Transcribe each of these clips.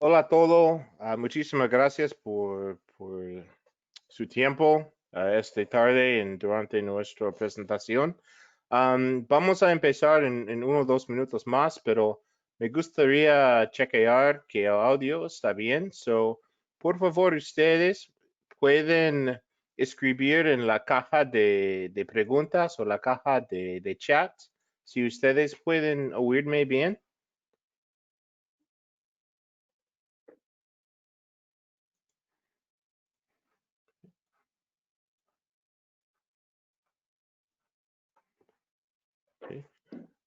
Hola a todos, muchísimas gracias por su tiempo esta tarde durante nuestra presentación. Vamos a empezar en 1 o 2 minutos más, pero me gustaría chequear que el audio está bien. Por favor, ustedes pueden escribir en la caja de preguntas o la caja de chat. Si ustedes pueden oírme bien. Sí.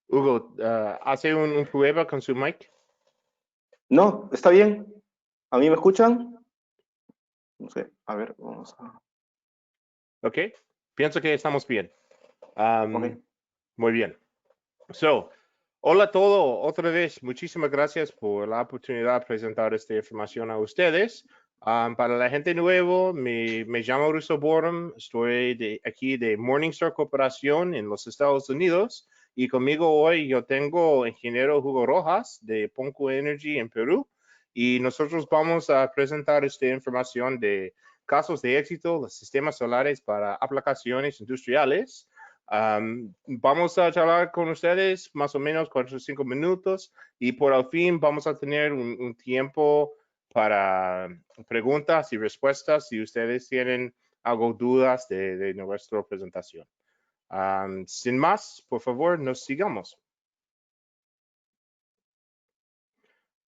Hugo, ¿hace un prueba con su mic? No, está bien. ¿A mí me escuchan? No sé, a ver, vamos a... Ok, pienso que estamos bien. Ok. Muy bien. Hola a todos, otra vez, muchísimas gracias por la oportunidad de presentar esta información a ustedes. Para la gente nueva, me llamo Russo Borum, estoy aquí de Morningstar Corporación en los Estados Unidos y conmigo hoy yo tengo ingeniero Hugo Rojas de Punku Energy en Perú y nosotros vamos a presentar esta información de casos de éxito de sistemas solares para aplicaciones industriales. Vamos a charlar con ustedes más o menos 4 o 5 minutos y por al fin vamos a tener un tiempo para preguntas y respuestas si ustedes tienen algo dudas de nuestra presentación. Sin más, por favor, nos sigamos.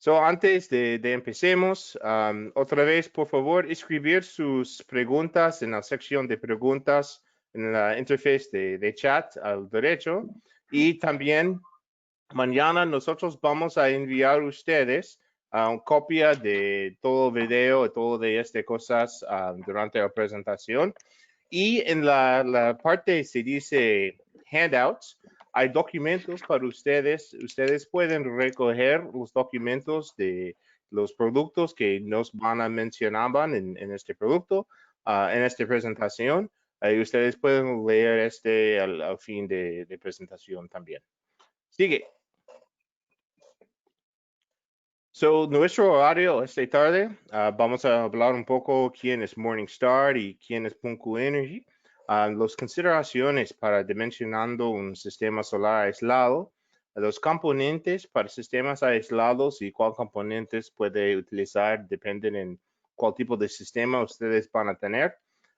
Antes de empecemos, otra vez, por favor, escribir sus preguntas en la sección de preguntas en la interfaz de chat al derecho. Y también mañana nosotros vamos a enviar a ustedes una copia de todo el video y todo de estas cosas durante la presentación. Y en la parte se dice handouts, hay documentos para ustedes. Ustedes pueden recoger los documentos de los productos que nos van a mencionar en este producto, en esta presentación. Ustedes pueden leer al fin de presentación también. Sigue. Nuestro horario esta tarde, vamos a hablar un poco quién es Morningstar y quién es Punku Energy. Las consideraciones para dimensionando un sistema solar aislado, los componentes para sistemas aislados y cuál componentes puede utilizar dependen en cuál tipo de sistema ustedes van a tener.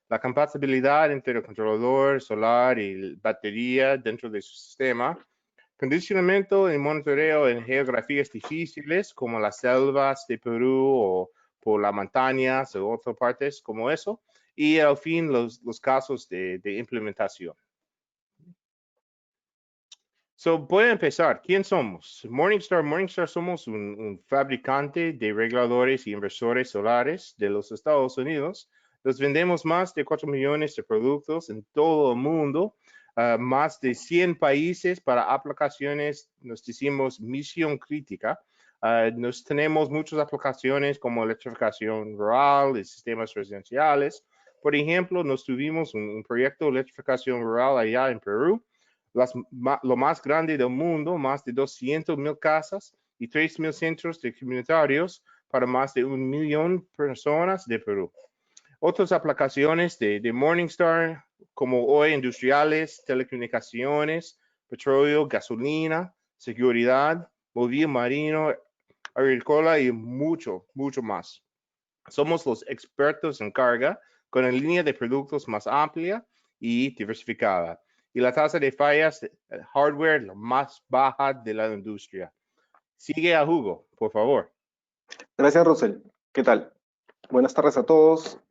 La compatibilidad entre el controlador solar y batería dentro de su sistema. Condicionamiento y monitoreo en geografías difíciles como las selvas de Perú o por las montañas o otras partes como eso. Y al fin los casos de implementación. Voy a empezar. ¿Quién somos? Morningstar. Morningstar somos un fabricante de reguladores y inversores solares de los Estados Unidos. Los vendemos más de 4 millones de productos en todo el mundo. Más de 100 países para aplicaciones, nos decimos misión crítica. Nos tenemos muchas aplicaciones como electrificación rural y sistemas residenciales. Por ejemplo, nos tuvimos un proyecto de electrificación rural allá en Perú. Lo más grande del mundo, más de 200,000 casas y 3,000 centros de comunitarios para más de 1 millón de personas de Perú. Otras aplicaciones de Morningstar, como hoy industriales, telecomunicaciones, petróleo, gasolina, seguridad, movilidad marino, agrícola y mucho más. Somos los expertos en carga con una línea de productos más amplia y diversificada. Y la tasa de fallas de hardware la más baja de la industria. Sigue a Hugo, por favor. Gracias, Rosel. ¿Qué tal? Buenas tardes a todos.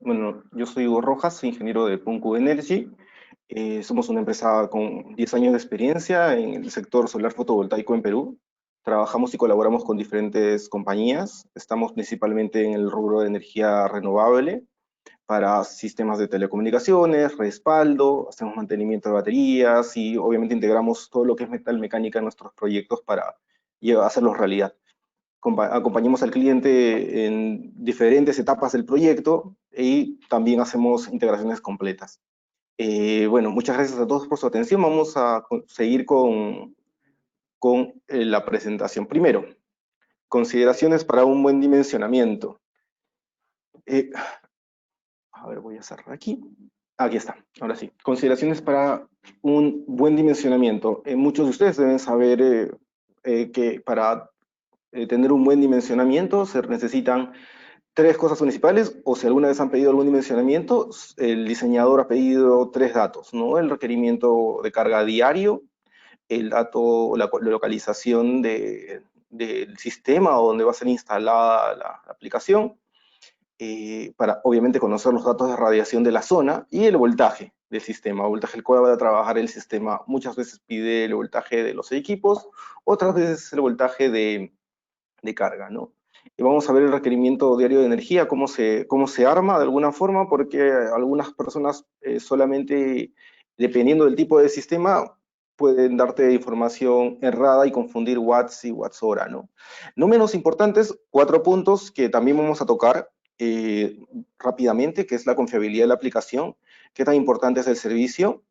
Bueno, yo soy Hugo Rojas, soy ingeniero de Punku Energy. Somos una empresa con 10 años de experiencia en el sector solar fotovoltaico en Perú. Trabajamos y colaboramos con diferentes compañías. Estamos principalmente en el rubro de energía renovable para sistemas de telecomunicaciones, respaldo, hacemos mantenimiento de baterías y obviamente integramos todo lo que es metal mecánica en nuestros proyectos para hacerlos realidad. Acompañamos al cliente en diferentes etapas del proyecto y también hacemos integraciones completas. Bueno, muchas gracias a todos por su atención. Vamos a seguir con la presentación. Primero, consideraciones para un buen dimensionamiento. A ver, voy a cerrar aquí. Aquí está, ahora sí. Consideraciones para un buen dimensionamiento. Muchos de ustedes deben saber que para tener un buen dimensionamiento se necesitan tres cosas principales, o si alguna vez han pedido algún dimensionamiento, el diseñador ha pedido tres datos, ¿no? El requerimiento de carga diario, el dato, la localización del sistema donde va a ser instalada la aplicación, para obviamente conocer los datos de radiación de la zona y el voltaje del sistema, el voltaje al cual va a trabajar el sistema. Muchas veces pide el voltaje de los equipos, otras veces el voltaje de carga, ¿no? Y vamos a ver el requerimiento diario de energía, cómo se arma de alguna forma, porque algunas personas solamente, dependiendo del tipo de sistema, pueden darte información errada y confundir watts y watts hora, ¿no? No menos importantes, 4 puntos que también vamos a tocar rápidamente, que es la confiabilidad de la aplicación, qué tan importante es el servicio,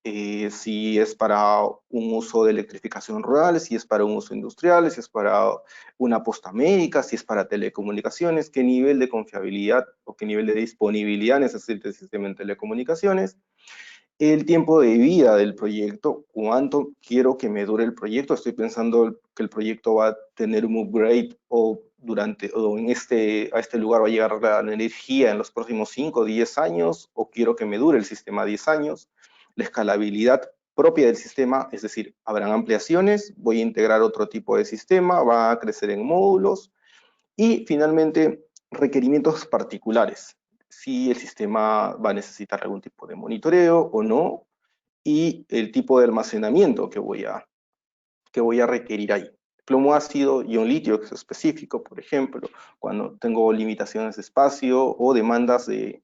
si es para un uso de electrificación rural, si es para un uso industrial, si es para una posta médica, si es para telecomunicaciones, qué nivel de confiabilidad o qué nivel de disponibilidad necesita el sistema en telecomunicaciones, el tiempo de vida del proyecto, cuánto quiero que me dure el proyecto, estoy pensando que el proyecto va a tener un upgrade o a este lugar va a llegar la energía en los próximos 5 o 10 años, o quiero que me dure el sistema 10 años, la escalabilidad propia del sistema, es decir, habrán ampliaciones, voy a integrar otro tipo de sistema, va a crecer en módulos, y finalmente requerimientos particulares, si el sistema va a necesitar algún tipo de monitoreo o no, y el tipo de almacenamiento que voy a requerir ahí. Plomo ácido, ion litio, que es específico, por ejemplo, cuando tengo limitaciones de espacio o demandas que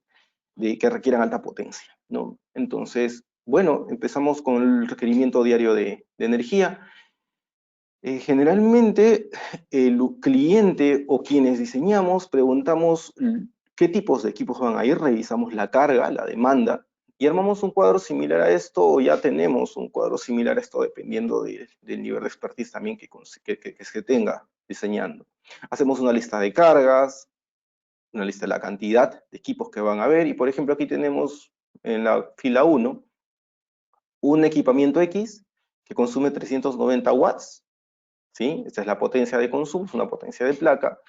requieran alta potencia, ¿no? Entonces, bueno, empezamos con el requerimiento diario de energía. Generalmente, el cliente o quienes diseñamos preguntamos qué tipos de equipos van a ir, revisamos la carga, la demanda, y armamos un cuadro similar a esto, o ya tenemos un cuadro similar a esto, dependiendo del nivel de expertise también que se tenga diseñando. Hacemos una lista de cargas, una lista de la cantidad de equipos que van a haber, y por ejemplo aquí tenemos en la fila 1 un equipamiento X que consume 390 watts, ¿sí? Esta es la potencia de consumo, es una potencia de placa,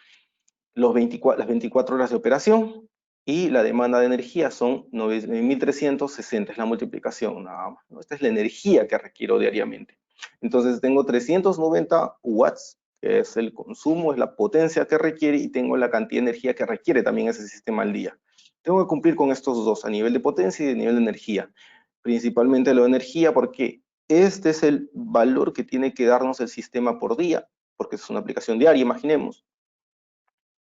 las 24 horas de operación, y la demanda de energía son 9.360, es la multiplicación nada más, ¿no? Esta es la energía que requiero diariamente. Entonces tengo 390 watts, que es el consumo, es la potencia que requiere, y tengo la cantidad de energía que requiere también ese sistema al día. Tengo que cumplir con estos dos, a nivel de potencia y de nivel de energía. Principalmente lo de energía, porque este es el valor que tiene que darnos el sistema por día, porque es una aplicación diaria, imaginemos,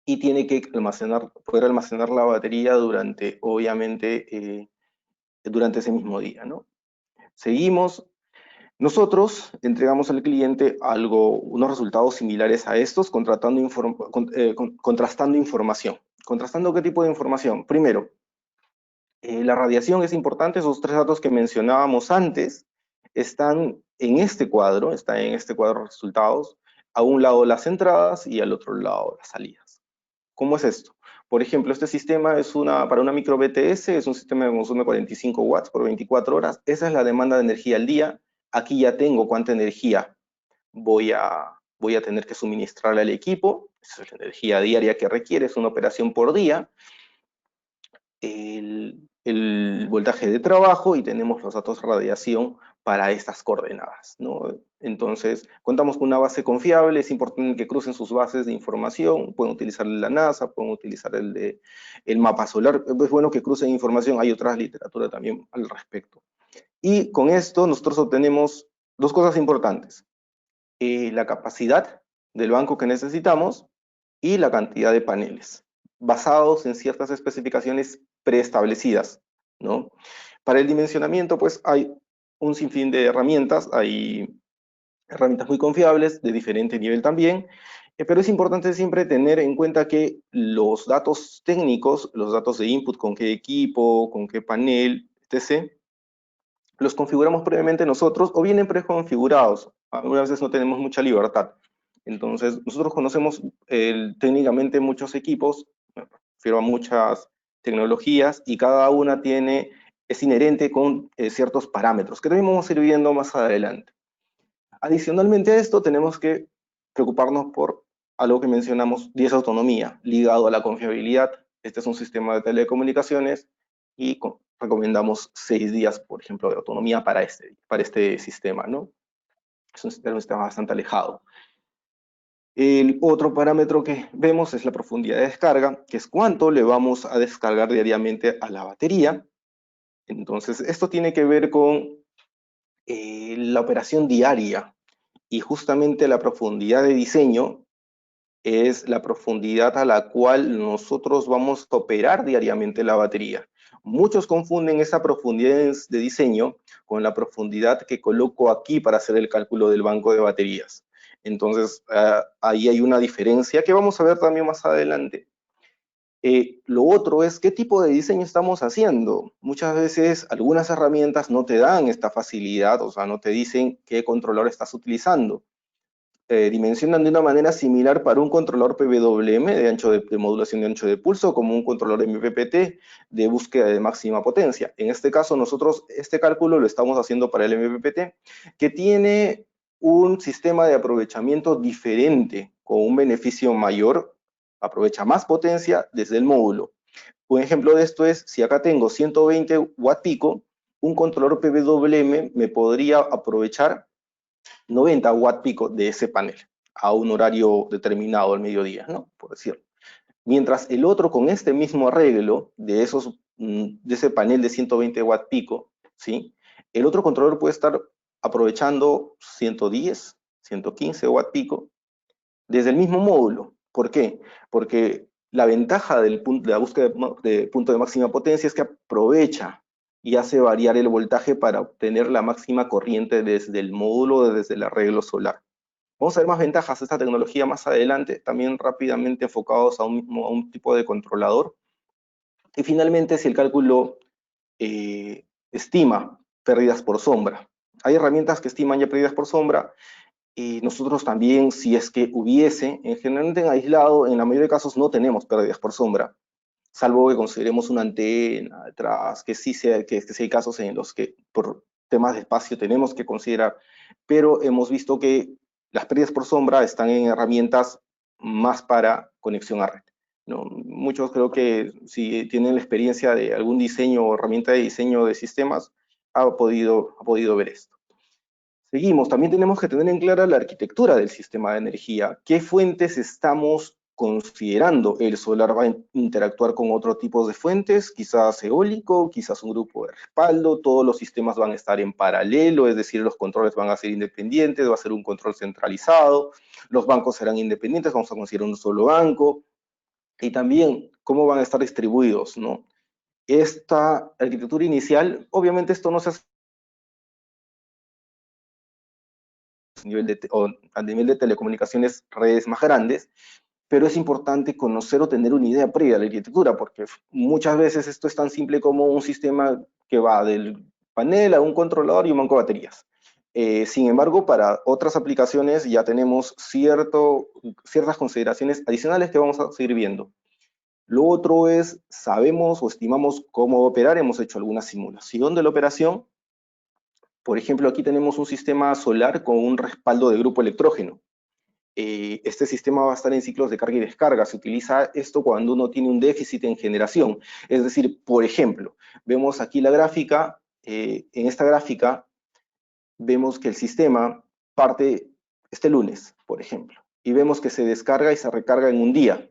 y tiene que poder almacenar la batería durante, obviamente, durante ese mismo día, ¿no? Seguimos. Nosotros entregamos al cliente unos resultados similares a estos, contrastando información. ¿Contrastando qué tipo de información? Primero, la radiación es importante, esos tres datos que mencionábamos antes están en este cuadro de resultados, a un lado las entradas y al otro lado las salidas. ¿Cómo es esto? Por ejemplo, este sistema para una micro BTS, es un sistema que consume 45 watts por 24 horas, esa es la demanda de energía al día. Aquí ya tengo cuánta energía voy a tener que suministrarle al equipo, esa es la energía diaria que requiere, es una operación por día, el voltaje de trabajo, y tenemos los datos de radiación para estas coordenadas, ¿no? Entonces, contamos con una base confiable, es importante que crucen sus bases de información, pueden utilizar la NASA, pueden utilizar el mapa solar, es bueno que crucen información, hay otra literatura también al respecto. Y con esto nosotros obtenemos dos cosas importantes, la capacidad del banco que necesitamos y la cantidad de paneles, basados en ciertas especificaciones preestablecidas, ¿no? Para el dimensionamiento, pues hay un sinfín de herramientas, hay herramientas muy confiables, de diferente nivel también, pero es importante siempre tener en cuenta que los datos técnicos, los datos de input, con qué equipo, con qué panel, etc., los configuramos previamente nosotros o vienen preconfigurados. Algunas veces no tenemos mucha libertad. Entonces, nosotros conocemos técnicamente muchos equipos, me refiero a muchas tecnologías, y cada una es inherente con ciertos parámetros, que también vamos a ir viendo más adelante. Adicionalmente a esto, tenemos que preocuparnos por algo que mencionamos, y es autonomía, ligado a la confiabilidad. Este es un sistema de telecomunicaciones y recomendamos 6 días, por ejemplo, de autonomía para este sistema, ¿no? Es un sistema bastante alejado. El otro parámetro que vemos es la profundidad de descarga, que es cuánto le vamos a descargar diariamente a la batería. Entonces, esto tiene que ver con la operación diaria, y justamente la profundidad de diseño es la profundidad a la cual nosotros vamos a operar diariamente la batería. Muchos confunden esa profundidad de diseño con la profundidad que coloco aquí para hacer el cálculo del banco de baterías. Entonces, ahí hay una diferencia que vamos a ver también más adelante. Lo otro es qué tipo de diseño estamos haciendo. Muchas veces algunas herramientas no te dan esta facilidad, o sea, no te dicen qué controlador estás utilizando. Dimensionan de una manera similar para un controlador PWM de modulación de ancho de pulso, como un controlador MPPT de búsqueda de máxima potencia. En este caso, nosotros este cálculo lo estamos haciendo para el MPPT, que tiene un sistema de aprovechamiento diferente, con un beneficio mayor, aprovecha más potencia desde el módulo. Un ejemplo de esto es, si acá tengo 120 watt pico, un controlador PWM me podría aprovechar 90 watt pico de ese panel a un horario determinado al mediodía, ¿no? Por decirlo. Mientras el otro, con este mismo arreglo de ese panel de 120 watt pico, ¿sí? El otro controlador puede estar aprovechando 110, 115 watt pico desde el mismo módulo. ¿Por qué? Porque la ventaja de la búsqueda de punto de máxima potencia es que aprovecha y hace variar el voltaje para obtener la máxima corriente desde el módulo, desde el arreglo solar. Vamos a ver más ventajas de esta tecnología más adelante, también rápidamente enfocados a un tipo de controlador. Y finalmente, si el cálculo estima pérdidas por sombra. Hay herramientas que estiman ya pérdidas por sombra, y nosotros también, si es que hubiese, generalmente en aislado, en la mayoría de casos no tenemos pérdidas por sombra, salvo que consideremos una antena detrás, que sí hay casos en los que por temas de espacio tenemos que considerar, pero hemos visto que las pérdidas por sombra están en herramientas más para conexión a red, ¿no? Muchos creo que si tienen la experiencia de algún diseño o herramienta de diseño de sistemas, ha podido ver esto. Seguimos, también tenemos que tener en clara la arquitectura del sistema de energía. ¿Qué fuentes estamos considerando? El solar va a interactuar con otro tipo de fuentes, quizás eólico, quizás un grupo de respaldo, todos los sistemas van a estar en paralelo, es decir, los controles van a ser independientes, va a ser un control centralizado, los bancos serán independientes, vamos a considerar un solo banco, y también cómo van a estar distribuidos, ¿no? Esta arquitectura inicial, obviamente esto no se hace a nivel de telecomunicaciones, redes más grandes, pero es importante conocer o tener una idea previa de la arquitectura, porque muchas veces esto es tan simple como un sistema que va del panel a un controlador y un banco de baterías. Sin embargo, para otras aplicaciones ya tenemos ciertas consideraciones adicionales que vamos a seguir viendo. Lo otro es, sabemos o estimamos cómo operar, hemos hecho alguna simulación de la operación. Por ejemplo, aquí tenemos un sistema solar con un respaldo de grupo electrógeno. Este sistema va a estar en ciclos de carga y descarga. Se utiliza esto cuando uno tiene un déficit en generación. Es decir, por ejemplo, vemos aquí la gráfica. En esta gráfica vemos que el sistema parte este lunes, por ejemplo, y vemos que se descarga y se recarga en un día,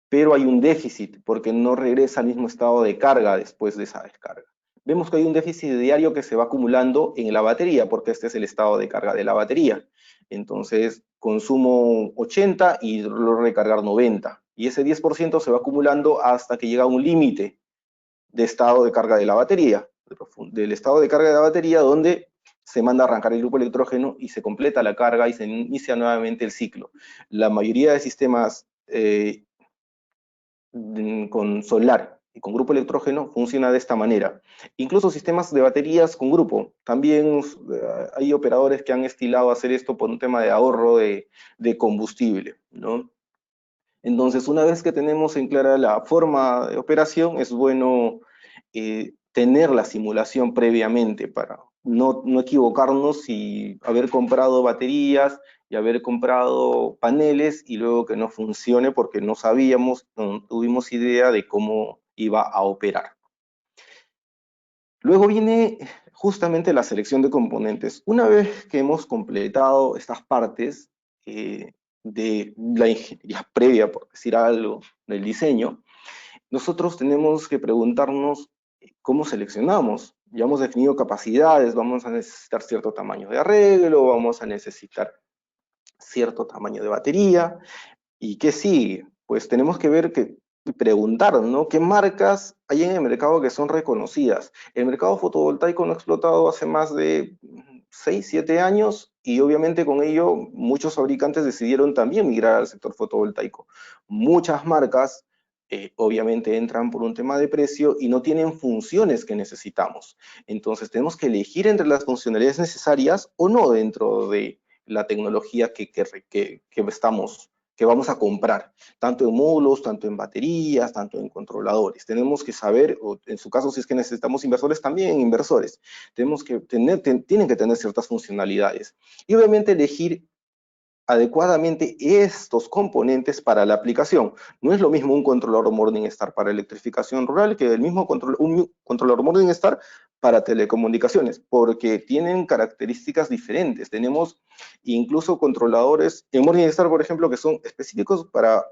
pero hay un déficit porque no regresa al mismo estado de carga después de esa descarga. Vemos que hay un déficit diario que se va acumulando en la batería, porque este es el estado de carga de la batería. Entonces, consumo 80 y logro recargar 90. Y ese 10% se va acumulando hasta que llega a un límite de estado de carga de la batería, del estado de carga de la batería, donde se manda a arrancar el grupo electrógeno y se completa la carga y se inicia nuevamente el ciclo. La mayoría de sistemas con solar y con grupo electrógeno funciona de esta manera. Incluso sistemas de baterías con grupo. También hay operadores que han estilado hacer esto por un tema de ahorro de combustible, ¿no? Entonces, una vez que tenemos en clara la forma de operación, es bueno tener la simulación previamente para no equivocarnos y haber comprado baterías y haber comprado paneles y luego que no funcione porque no sabíamos, no tuvimos idea de cómo iba a operar. Luego viene justamente la selección de componentes. Una vez que hemos completado estas partes de la ingeniería previa, por decir algo, del diseño, nosotros tenemos que preguntarnos cómo seleccionamos. Ya hemos definido capacidades, vamos a necesitar cierto tamaño de arreglo, vamos a necesitar cierto tamaño de batería. ¿Y qué sigue? Pues tenemos que ver preguntar, ¿no? ¿Qué marcas hay en el mercado que son reconocidas? El mercado fotovoltaico no ha explotado hace más de 6, 7 años y obviamente con ello muchos fabricantes decidieron también migrar al sector fotovoltaico. Muchas marcas obviamente entran por un tema de precio y no tienen funciones que necesitamos. Entonces tenemos que elegir entre las funcionalidades necesarias o no dentro de la tecnología que vamos a comprar, tanto en módulos, tanto en baterías, tanto en controladores. Tenemos que saber, o en su caso, si es que necesitamos inversores, también inversores. Tenemos que tienen que tener ciertas funcionalidades. Y obviamente elegir adecuadamente estos componentes para la aplicación. No es lo mismo un controlador Morningstar para electrificación rural que un controlador Morningstar para telecomunicaciones, porque tienen características diferentes. Tenemos incluso controladores en Morningstar, por ejemplo, que son específicos para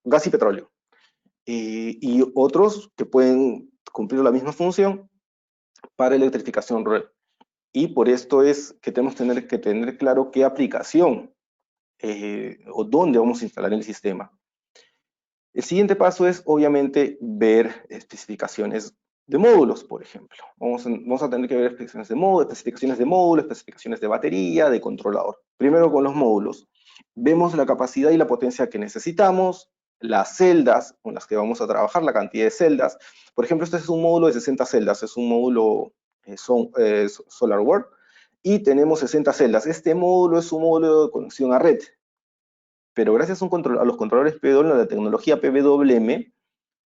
gas y petróleo, y otros que pueden cumplir la misma función para electrificación rural. Y por esto es que tenemos que tener claro qué aplicación o dónde vamos a instalar el sistema. El siguiente paso es, obviamente, ver especificaciones de módulos, por ejemplo. Vamos a tener que ver especificaciones de módulo, especificaciones de batería, de controlador. Primero con los módulos. Vemos la capacidad y la potencia que necesitamos, las celdas con las que vamos a trabajar, la cantidad de celdas. Por ejemplo, este es un módulo de 60 celdas, es un módulo SolarWorld, y tenemos 60 celdas. Este módulo es un módulo de conexión a red, pero gracias a los controladores PWM, a la tecnología PWM,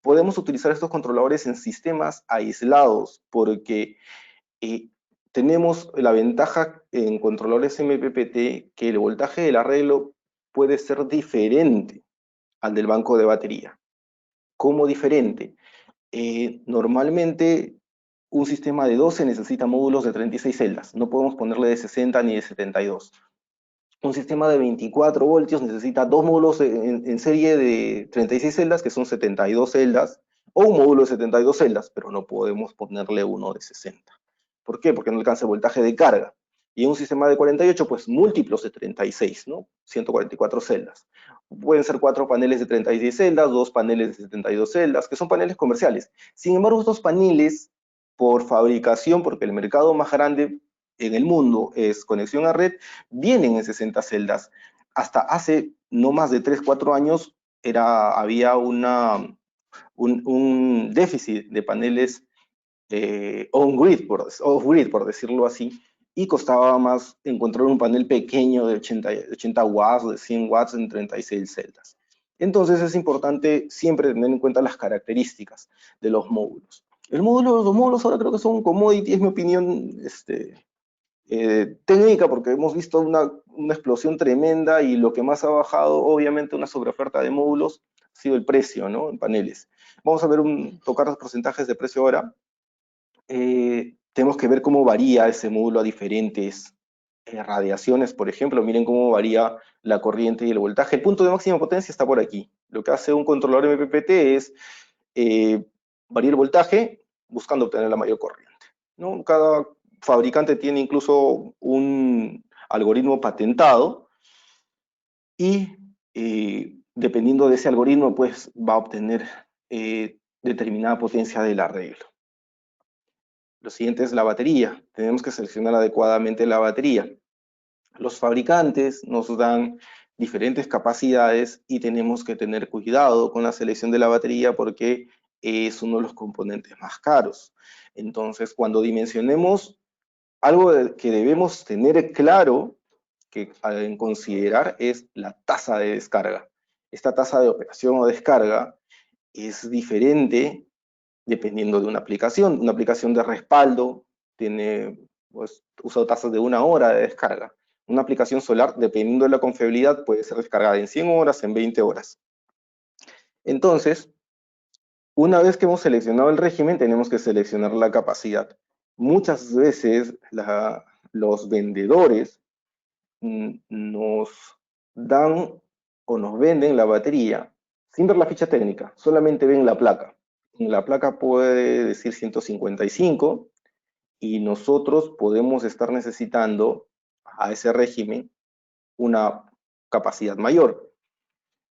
podemos utilizar estos controladores en sistemas aislados, porque tenemos la ventaja en controladores MPPT que el voltaje del arreglo puede ser diferente al del banco de batería. ¿Cómo diferente? Normalmente un sistema de 12 necesita módulos de 36 celdas, no podemos ponerle de 60 ni de 72. Un sistema de 24 voltios necesita dos módulos en serie de 36 celdas, que son 72 celdas, o un módulo de 72 celdas, pero no podemos ponerle uno de 60. ¿Por qué? Porque no alcanza el voltaje de carga. Y en un sistema de 48, pues múltiplos de 36, ¿no? 144 celdas. Pueden ser 4 paneles de 36 celdas, 2 paneles de 72 celdas, que son paneles comerciales. Sin embargo, estos paneles, por fabricación, porque el mercado más grande en el mundo es conexión a red, vienen en 60 celdas. Hasta hace no más de 3, 4 años había un déficit de paneles off-grid, por decirlo así, y costaba más encontrar un panel pequeño de 80 watts, de 100 watts en 36 celdas. Entonces es importante siempre tener en cuenta las características de los módulos. Los módulos ahora creo que son commodity, es mi opinión técnica, porque hemos visto una explosión tremenda y lo que más ha bajado, obviamente, una sobreoferta de módulos ha sido el precio, ¿no? En paneles. Vamos a ver tocar los porcentajes de precio ahora. Tenemos que ver cómo varía ese módulo a diferentes radiaciones, por ejemplo. Miren cómo varía la corriente y el voltaje. El punto de máxima potencia está por aquí. Lo que hace un controlador MPPT es variar el voltaje buscando obtener la mayor corriente, ¿no? Cada fabricante tiene incluso un algoritmo patentado y dependiendo de ese algoritmo, pues va a obtener determinada potencia del arreglo. Lo siguiente es la batería. Tenemos que seleccionar adecuadamente la batería. Los fabricantes nos dan diferentes capacidades y tenemos que tener cuidado con la selección de la batería porque es uno de los componentes más caros. Entonces, cuando dimensionemos, algo que debemos tener claro que en considerar es la tasa de descarga. Esta tasa de operación o descarga es diferente dependiendo de una aplicación. Una aplicación de respaldo tiene, pues, usa tasas de 1 hora de descarga. Una aplicación solar, dependiendo de la confiabilidad, puede ser descargada en 100 horas, en 20 horas. Entonces, una vez que hemos seleccionado el régimen, tenemos que seleccionar la capacidad. Muchas veces los vendedores nos dan o nos venden la batería sin ver la ficha técnica, solamente ven la placa. En la placa puede decir 155 y nosotros podemos estar necesitando a ese régimen una capacidad mayor.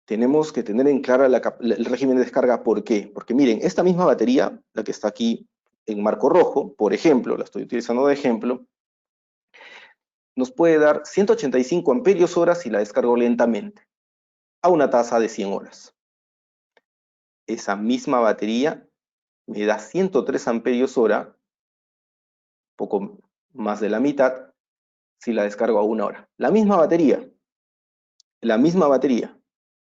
Tenemos que tener en clara el régimen de descarga. ¿Por qué? Porque miren, esta misma batería, la que está aquí en marco rojo, por ejemplo, la estoy utilizando de ejemplo, nos puede dar 185 amperios hora si la descargo lentamente, a una tasa de 100 horas. Esa misma batería me da 103 amperios hora, poco más de la mitad, si la descargo a 1 hora. La misma batería, la misma batería.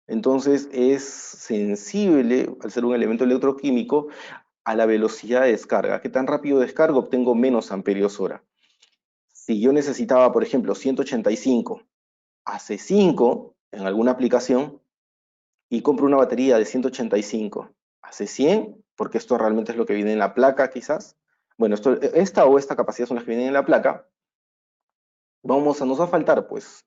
Entonces es sensible, al ser un elemento electroquímico, a la velocidad de descarga. ¿Qué tan rápido descargo? Obtengo menos amperios hora. Si yo necesitaba, por ejemplo, 185 a C5 en alguna aplicación y compro una batería de 185 a C100, porque esto realmente es lo que viene en la placa quizás, bueno, esta o esta capacidad son las que vienen en la placa, nos va a faltar, pues,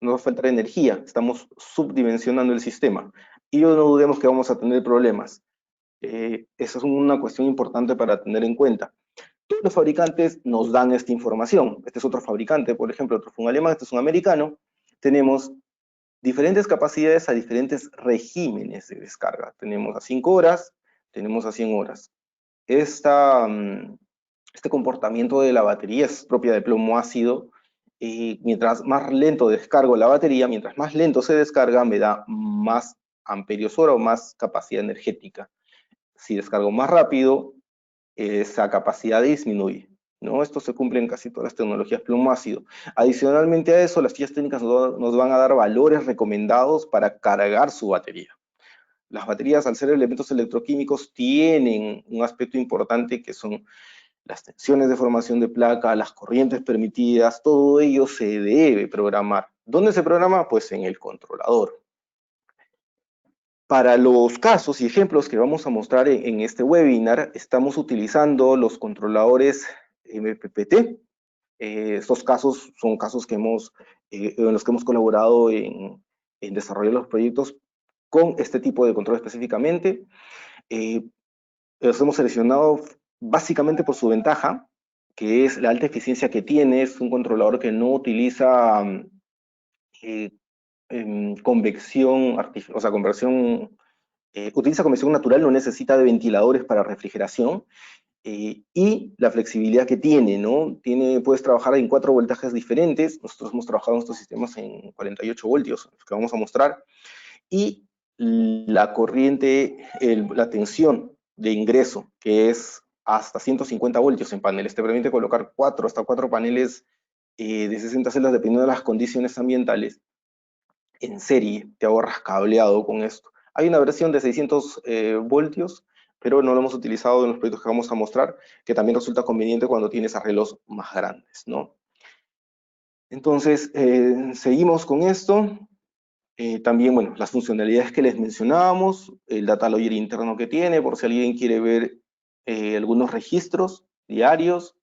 nos va a faltar energía, estamos subdimensionando el sistema y no dudemos que vamos a tener problemas. Esa es una cuestión importante para tener en cuenta. Todos los fabricantes nos dan esta información. Este es otro fabricante, por ejemplo, otro fue un alemán, este es un americano. Tenemos diferentes capacidades a diferentes regímenes de descarga. Tenemos a 5 horas, tenemos a 100 horas. Este comportamiento de la batería es propia de plomo ácido. Y mientras más lento descargo la batería, mientras más lento se descarga, me da más amperios hora o más capacidad energética. Si descargo más rápido, esa capacidad disminuye, ¿no? Esto se cumple en casi todas las tecnologías plomo ácido. Adicionalmente a eso, las fichas técnicas nos van a dar valores recomendados para cargar su batería. Las baterías, al ser elementos electroquímicos, tienen un aspecto importante que son las tensiones de formación de placa, las corrientes permitidas, todo ello se debe programar. ¿Dónde se programa? Pues en el controlador. Para los casos y ejemplos que vamos a mostrar en este webinar, estamos utilizando los controladores MPPT. Estos casos son casos que en los que hemos colaborado en desarrollar los proyectos con este tipo de control específicamente. Los hemos seleccionado básicamente por su ventaja, que es la alta eficiencia que tiene. Es un controlador que no utiliza convección artificial, o sea, utiliza convección natural, no necesita de ventiladores para refrigeración, y la flexibilidad que tiene, ¿no? Puedes trabajar en 4 voltajes diferentes. Nosotros hemos trabajado en estos sistemas en 48 voltios, los que vamos a mostrar, y la corriente, la tensión de ingreso, que es hasta 150 voltios en paneles, te permite colocar hasta 4 paneles de 60 celdas dependiendo de las condiciones ambientales en serie. Te ahorras cableado con esto. Hay una versión de 600 voltios, pero no lo hemos utilizado en los proyectos que vamos a mostrar, que también resulta conveniente cuando tienes arreglos más grandes, ¿no? Entonces, seguimos con esto. También, bueno, las funcionalidades que les mencionábamos, el data logger interno que tiene, por si alguien quiere ver algunos registros diarios,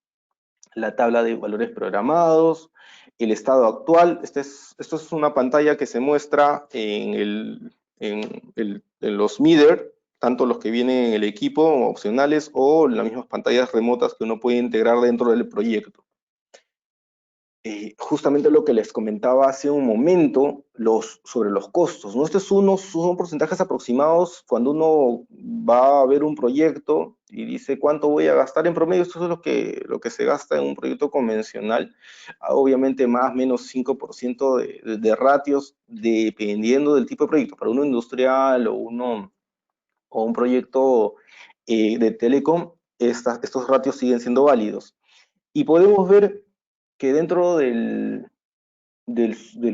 la tabla de valores programados, el estado actual. Esto es una pantalla que se muestra en los MIDER, tanto los que vienen en el equipo, opcionales, o las mismas pantallas remotas que uno puede integrar dentro del proyecto. Justamente lo que les comentaba hace un momento sobre los costos, ¿no? Estos son porcentajes aproximados cuando uno va a ver un proyecto y dice cuánto voy a gastar en promedio. Esto es lo que se gasta en un proyecto convencional. Obviamente más o menos 5% de ratios dependiendo del tipo de proyecto. Para uno industrial o uno o un proyecto de telecom, estos ratios siguen siendo válidos. Y podemos ver que dentro del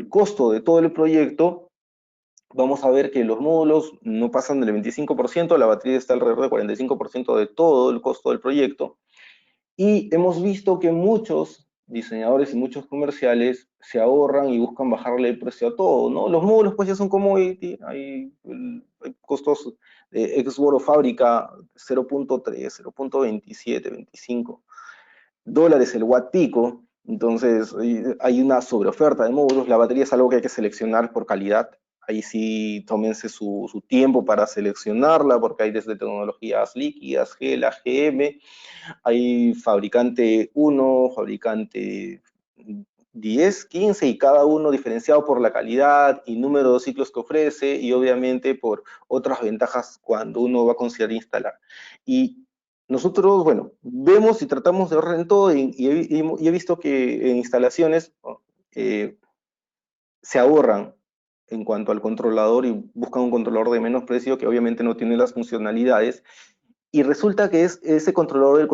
costo de todo el proyecto, vamos a ver que los módulos no pasan del 25%, la batería está alrededor del 45% de todo el costo del proyecto, y hemos visto que muchos diseñadores y muchos comerciales se ahorran y buscan bajarle el precio a todo, ¿no? Los módulos pues ya son commodity, hay costos de export o fábrica 0.3, 0.27, 25 dólares el watt pico, entonces hay una sobreoferta de módulos, la batería es algo que hay que seleccionar por calidad, ahí sí tómense su tiempo para seleccionarla, porque hay desde tecnologías líquidas, gel, AGM, hay fabricante 1, fabricante 10, 15 y cada uno diferenciado por la calidad y número de ciclos que ofrece y obviamente por otras ventajas cuando uno va a considerar instalar. Y nosotros, bueno, vemos y tratamos de ahorrar en todo y he visto que en instalaciones eh, se ahorran en cuanto al controlador y buscan un controlador de menos precio que obviamente no tiene las funcionalidades y resulta que es ese controlador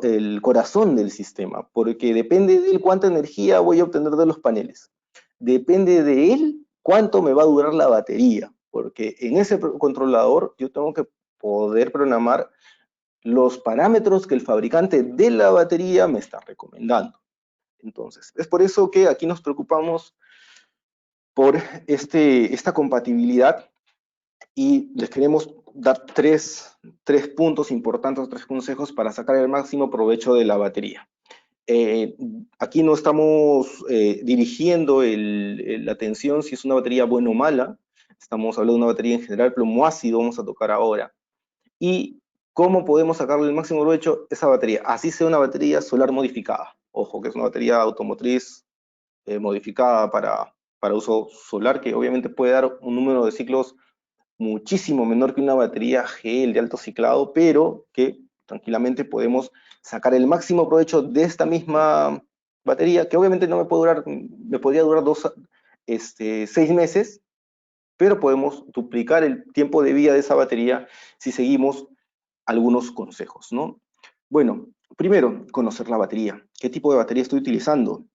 el corazón del sistema, porque depende de él cuánta energía voy a obtener de los paneles. Depende de él cuánto me va a durar la batería, porque en ese controlador yo tengo que poder programar los parámetros que el fabricante de la batería me está recomendando. Entonces, es por eso que aquí nos preocupamos por esta compatibilidad y les queremos dar tres puntos importantes, tres consejos para sacar el máximo provecho de la batería. Aquí no estamos dirigiendo la atención si es una batería buena o mala, estamos hablando de una batería en general, plomo ácido vamos a tocar ahora. Y cómo podemos sacarle el máximo provecho a esa batería, así sea una batería solar modificada. Ojo, que es una batería automotriz modificada para uso solar, que obviamente puede dar un número de ciclos muchísimo menor que una batería gel de alto ciclado, pero que tranquilamente podemos sacar el máximo provecho de esta misma batería, que obviamente no me puede durar, me podría durar 6 meses, pero podemos duplicar el tiempo de vida de esa batería si seguimos algunos consejos, ¿no? Bueno, primero, conocer la batería. ¿Qué tipo de batería estoy utilizando?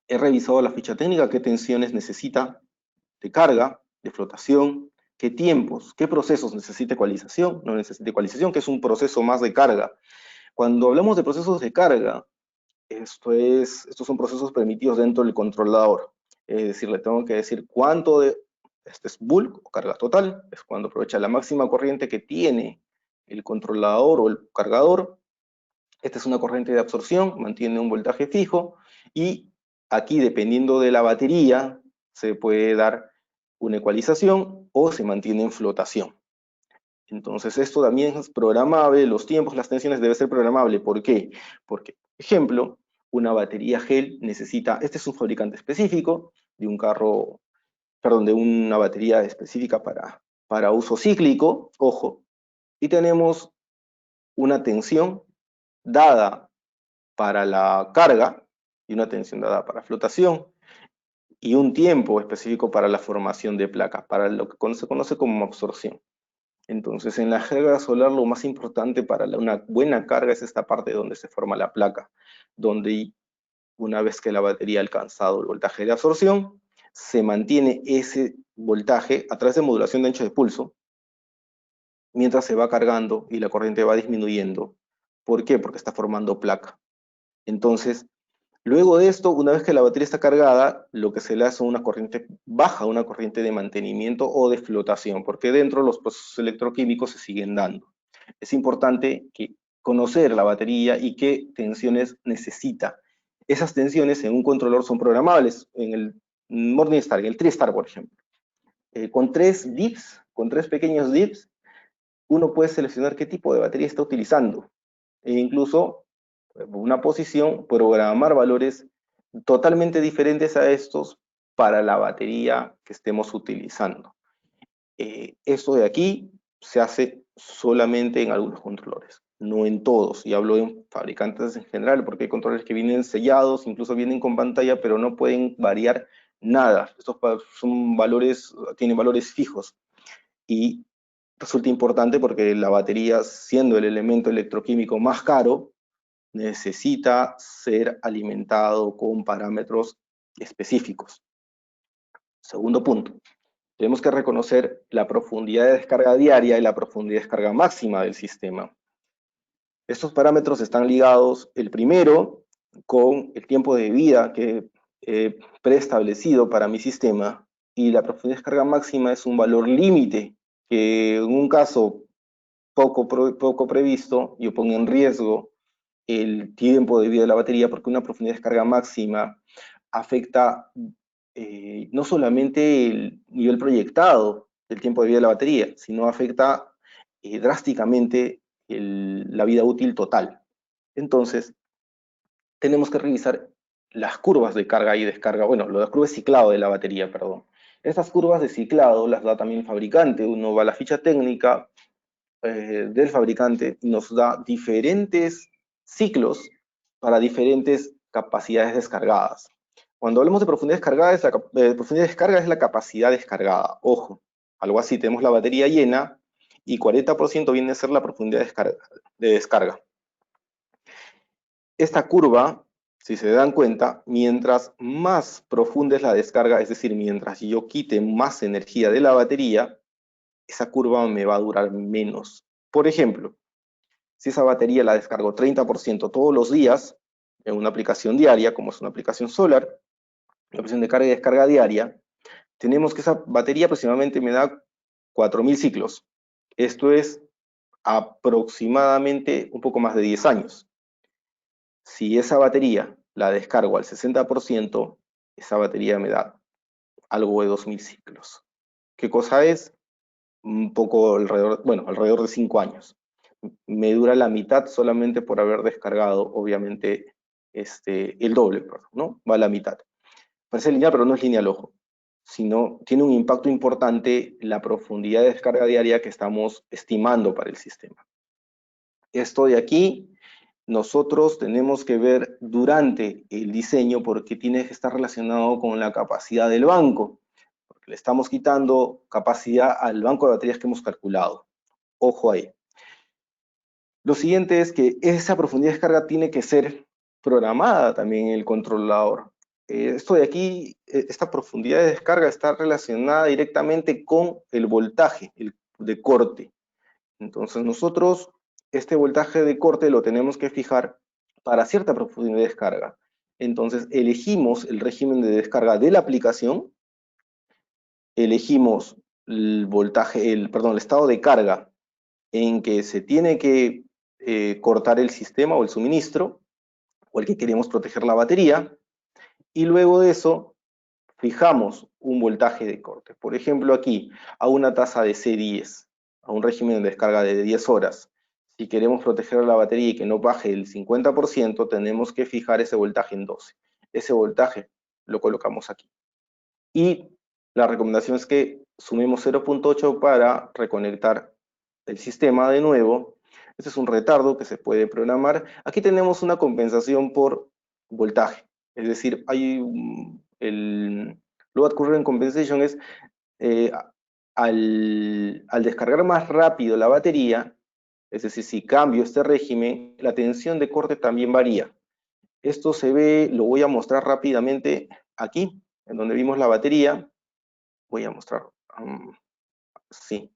He revisado la ficha técnica, qué tensiones necesita de carga, de flotación, qué tiempos, qué procesos necesita ecualización, no necesita ecualización, que es un proceso más de carga. Cuando hablamos de procesos de carga, estos son procesos permitidos dentro del controlador. Es decir, le tengo que decir cuánto de, este es bulk o carga total, es cuando aprovecha la máxima corriente que tiene el controlador o el cargador. Esta es una corriente de absorción, mantiene un voltaje fijo y aquí dependiendo de la batería se puede dar una ecualización o se mantiene en flotación. Entonces esto también es programable, los tiempos, las tensiones deben ser programables. ¿Por qué? Porque, ejemplo, una batería gel necesita, este es un fabricante específico de un carro, perdón, de una batería específica para uso cíclico, ojo, y tenemos una tensión dada para la carga y una tensión dada para flotación y un tiempo específico para la formación de placas, para lo que se conoce como absorción. Entonces, en la carga solar lo más importante para una buena carga es esta parte donde se forma la placa, donde una vez que la batería ha alcanzado el voltaje de absorción, se mantiene ese voltaje a través de modulación de ancho de pulso, mientras se va cargando y la corriente va disminuyendo. ¿Por qué? Porque está formando placa. Entonces, luego de esto, una vez que la batería está cargada, lo que se le hace es una corriente baja, una corriente de mantenimiento o de flotación, porque dentro los procesos electroquímicos se siguen dando. Es importante conocer la batería y qué tensiones necesita. Esas tensiones en un controlador son programables, en el Morningstar, en el TriStar, por ejemplo. Con 3 dips, con 3 pequeños dips, uno puede seleccionar qué tipo de batería está utilizando e incluso una posición, programar valores totalmente diferentes a estos para la batería que estemos utilizando. Esto de aquí se hace solamente en algunos controladores, no en todos, y hablo en fabricantes en general, porque hay controladores que vienen sellados, incluso vienen con pantalla, pero no pueden variar nada. Estos son valores, tienen valores fijos, y resulta importante porque la batería, siendo el elemento electroquímico más caro, necesita ser alimentado con parámetros específicos. Segundo punto, tenemos que reconocer la profundidad de descarga diaria y la profundidad de descarga máxima del sistema. Estos parámetros están ligados, el primero, con el tiempo de vida que he preestablecido para mi sistema, y la profundidad de descarga máxima es un valor límite que en un caso poco previsto, yo pongo en riesgo el tiempo de vida de la batería, porque una profundidad de descarga máxima afecta no solamente el nivel proyectado del tiempo de vida de la batería, sino afecta drásticamente la vida útil total. Entonces, tenemos que revisar las curvas de carga y descarga, bueno, las curvas de ciclado de la batería, perdón. Estas curvas de ciclado las da también el fabricante. Uno va a la ficha técnica del fabricante y nos da diferentes ciclos para diferentes capacidades descargadas. Cuando hablamos de profundidad descargada, profundidad de descarga es la capacidad descargada. Ojo, algo así, tenemos la batería llena y 40% viene a ser la profundidad de descarga. Esta curva, si se dan cuenta, mientras más profunda es la descarga, es decir, mientras yo quite más energía de la batería, esa curva me va a durar menos. Por ejemplo, si esa batería la descargo 30% todos los días, en una aplicación diaria, como es una aplicación solar, una aplicación de carga y descarga diaria, tenemos que esa batería aproximadamente me da 4000 ciclos. Esto es aproximadamente un poco más de 10 años. Si esa batería la descargo al 60%, esa batería me da algo de 2000 ciclos. ¿Qué cosa es? Un poco alrededor de 5 años. Me dura la mitad solamente por haber descargado, obviamente, el doble, ¿no? Va a la mitad. Parece lineal, pero no es lineal, ojo, sino tiene un impacto importante la profundidad de descarga diaria que estamos estimando para el sistema. Esto de aquí, nosotros tenemos que ver durante el diseño porque tiene que estar relacionado con la capacidad del banco, porque le estamos quitando capacidad al banco de baterías que hemos calculado. Ojo ahí. Lo siguiente es que esa profundidad de descarga tiene que ser programada también en el controlador. Esto de aquí, esta profundidad de descarga está relacionada directamente con el voltaje de corte. Entonces nosotros este voltaje de corte lo tenemos que fijar para cierta profundidad de descarga. Entonces elegimos el régimen de descarga de la aplicación, elegimos el voltaje, el estado de carga en que se tiene que cortar el sistema o el suministro, o el que queremos proteger la batería, y luego de eso fijamos un voltaje de corte. Por ejemplo, aquí, a una tasa de C10, a un régimen de descarga de 10 horas. Si queremos proteger la batería y que no baje el 50%, tenemos que fijar ese voltaje en 12. Ese voltaje lo colocamos aquí. Y la recomendación es que sumemos 0.8 para reconectar el sistema de nuevo. Este es un retardo que se puede programar. Aquí tenemos una compensación por voltaje. Es decir, hay el Load Current Compensation es al descargar más rápido la batería, es decir, si cambio este régimen, la tensión de corte también varía. Esto se ve, lo voy a mostrar rápidamente aquí, en donde vimos la batería. Voy a mostrar, sí.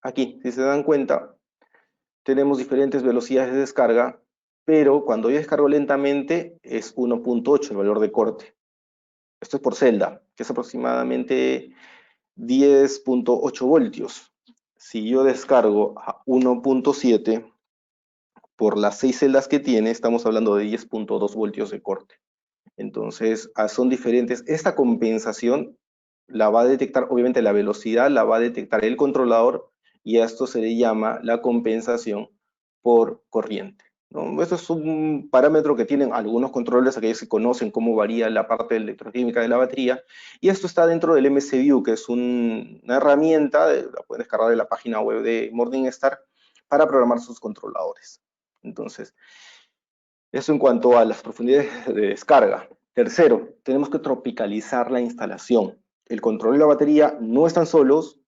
Aquí, si se dan cuenta, tenemos diferentes velocidades de descarga, pero cuando yo descargo lentamente es 1.8 el valor de corte. Esto es por celda, que es aproximadamente 10.8 voltios. Si yo descargo a 1.7, por las 6 celdas que tiene, estamos hablando de 10.2 voltios de corte. Entonces, son diferentes. Esta compensación la va a detectar, obviamente la velocidad la va a detectar el controlador, y a esto se le llama la compensación por corriente, ¿no? Esto es un parámetro que tienen algunos controles, aquellos que conocen cómo varía la parte electroquímica de la batería, y esto está dentro del MCView, que es una herramienta, la pueden descargar de la página web de Morningstar, para programar sus controladores. Entonces, eso en cuanto a las profundidades de descarga. Tercero, tenemos que tropicalizar la instalación. El control y la batería no están solos,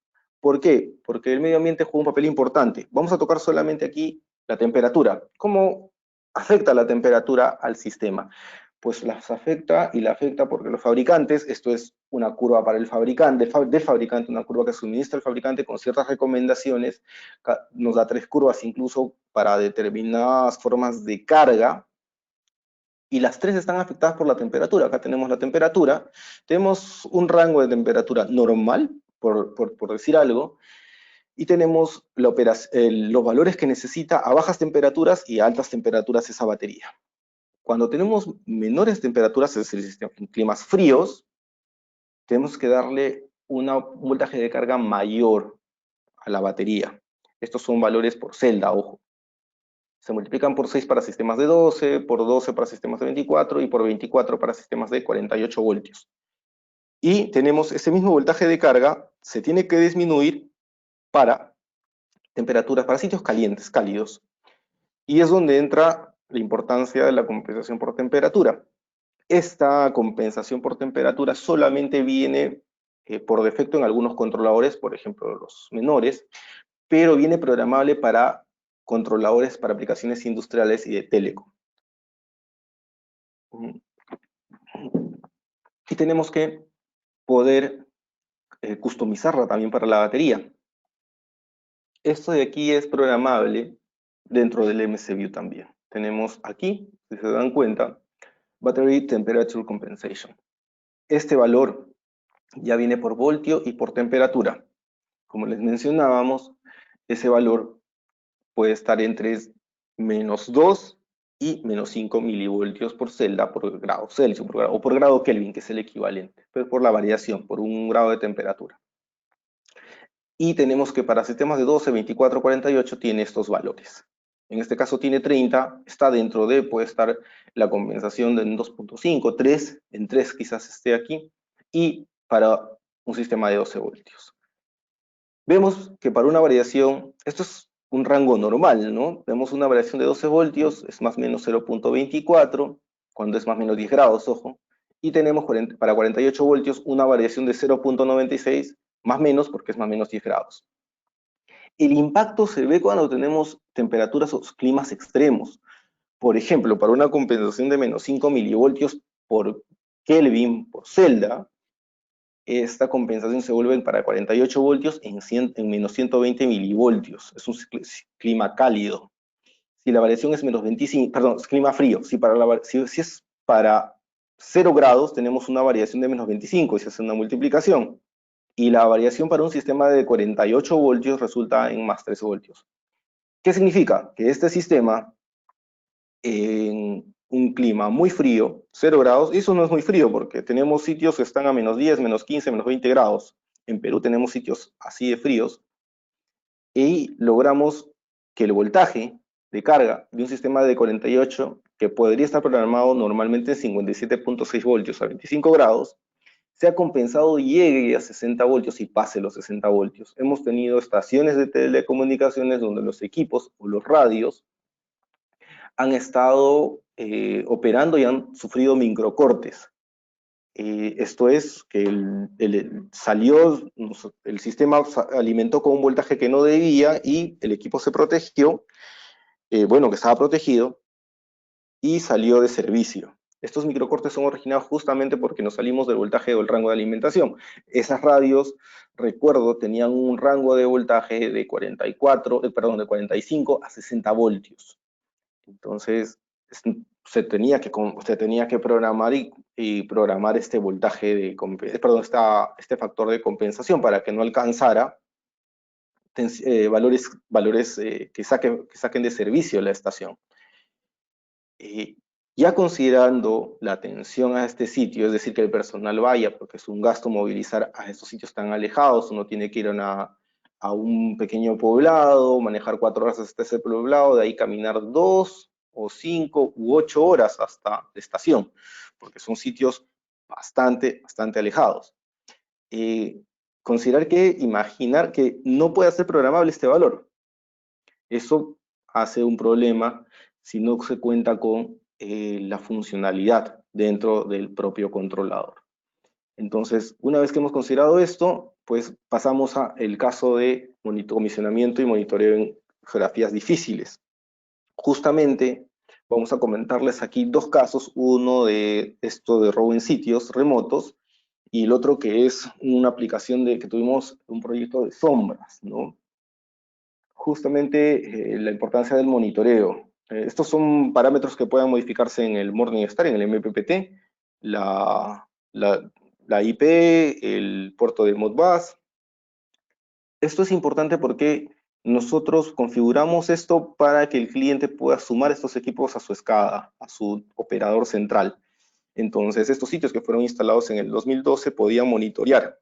¿Por qué? Porque el medio ambiente juega un papel importante. Vamos a tocar solamente aquí la temperatura. ¿Cómo afecta la temperatura al sistema? Pues las afecta y la afecta porque los fabricantes, esto es una curva para el fabricante, del fabricante, una curva que suministra el fabricante con ciertas recomendaciones, nos da 3 curvas incluso para determinadas formas de carga, y las 3 están afectadas por la temperatura. Acá tenemos la temperatura, tenemos un rango de temperatura normal, por decir algo, y tenemos los valores que necesita a bajas temperaturas y a altas temperaturas esa batería. Cuando tenemos menores temperaturas, es decir, en climas fríos, tenemos que darle un voltaje de carga mayor a la batería. Estos son valores por celda, ojo. Se multiplican por 6 para sistemas de 12, por 12 para sistemas de 24 y por 24 para sistemas de 48 voltios. Y tenemos ese mismo voltaje de carga, se tiene que disminuir para temperaturas, para sitios calientes, cálidos. Y es donde entra la importancia de la compensación por temperatura. Esta compensación por temperatura solamente viene por defecto en algunos controladores, por ejemplo los menores, pero viene programable para controladores para aplicaciones industriales y de telecom. Y tenemos que poder customizarla también para la batería. Esto de aquí es programable dentro del MCView también. Tenemos aquí, si se dan cuenta, Battery Temperature Compensation. Este valor ya viene por voltio y por temperatura. Como les mencionábamos, ese valor puede estar entre -2 y -5 milivoltios por celda por grado Celsius o por grado Kelvin, que es el equivalente, pero por la variación, por un grado de temperatura. Y tenemos que para sistemas de 12, 24, 48 tiene estos valores. En este caso tiene 30, está dentro de, puede estar la compensación de 2.5, 3, en 3 quizás esté aquí, y para un sistema de 12 voltios. Vemos que para una variación, esto es un rango normal, ¿no? Vemos una variación de 12 voltios, es más o menos 0.24, cuando es más o menos 10 grados, ojo, y tenemos para 48 voltios una variación de 0.96, más o menos, porque es más o menos 10 grados. El impacto se ve cuando tenemos temperaturas o climas extremos. Por ejemplo, para una compensación de -5 milivoltios por Kelvin por celda, esta compensación se vuelve para 48 voltios en -120 milivoltios. Es un clima cálido. Si la variación es -25, perdón, es clima frío. Si es para 0 grados, tenemos una variación de -25, y se hace una multiplicación. Y la variación para un sistema de 48 voltios resulta en +3 voltios. ¿Qué significa? Que este sistema, en un clima muy frío, 0 grados, y eso no es muy frío porque tenemos sitios que están a -10, -15, -20 grados. En Perú tenemos sitios así de fríos, y logramos que el voltaje de carga de un sistema de 48, que podría estar programado normalmente en 57.6 voltios a 25 grados, sea compensado y llegue a 60 voltios y pase los 60 voltios. Hemos tenido estaciones de telecomunicaciones donde los equipos o los radios han estado operando y han sufrido microcortes. Esto es que el sistema alimentó con un voltaje que no debía y el equipo se protegió, bueno, que estaba protegido, y salió de servicio. Estos microcortes son originados justamente porque nos salimos del voltaje o del rango de alimentación. Esas radios, recuerdo, tenían un rango de voltaje de 45 a 60 voltios. Entonces, se tenía que programar y programar este voltaje de, perdón, este factor de compensación para que no alcanzara valores que saquen de servicio la estación. Ya considerando la atención a este sitio, es decir, que el personal vaya, porque es un gasto movilizar a estos sitios tan alejados, uno tiene que ir a un pequeño poblado, manejar 4 horas hasta ese poblado, de ahí caminar 2 o 5 u 8 horas hasta la estación, porque son sitios bastante alejados. Imaginar que no puede ser programable este valor. Eso hace un problema si no se cuenta con la funcionalidad dentro del propio controlador. Entonces, una vez que hemos considerado esto, pues pasamos al caso de comisionamiento y monitoreo en geografías difíciles. Justamente vamos a comentarles aquí dos casos, uno de esto de robo en sitios remotos y el otro que es una aplicación que tuvimos un proyecto de sombras, ¿no? Justamente la importancia del monitoreo. Estos son parámetros que puedan modificarse en el Morningstar, en el MPPT, la, la, la IP, el puerto de Modbus. Esto es importante porque nosotros configuramos esto para que el cliente pueda sumar estos equipos a su SCADA, a su operador central. Entonces, estos sitios que fueron instalados en el 2012 podían monitorear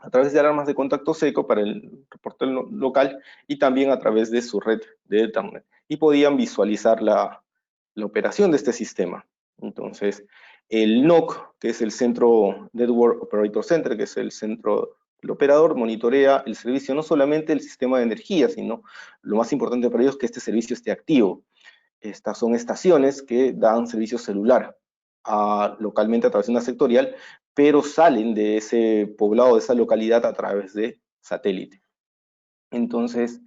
a través de alarmas de contacto seco para el reporte local y también a través de su red de Ethernet. Y podían visualizar la operación de este sistema. Entonces, el NOC, que es el Centro Network Operator Center, que es el centro del operador, monitorea el servicio, no solamente el sistema de energía, sino lo más importante para ellos es que este servicio esté activo. Estas son estaciones que dan servicio celular localmente a través de una sectorial, pero salen de ese poblado, de esa localidad a través de satélite. Entonces,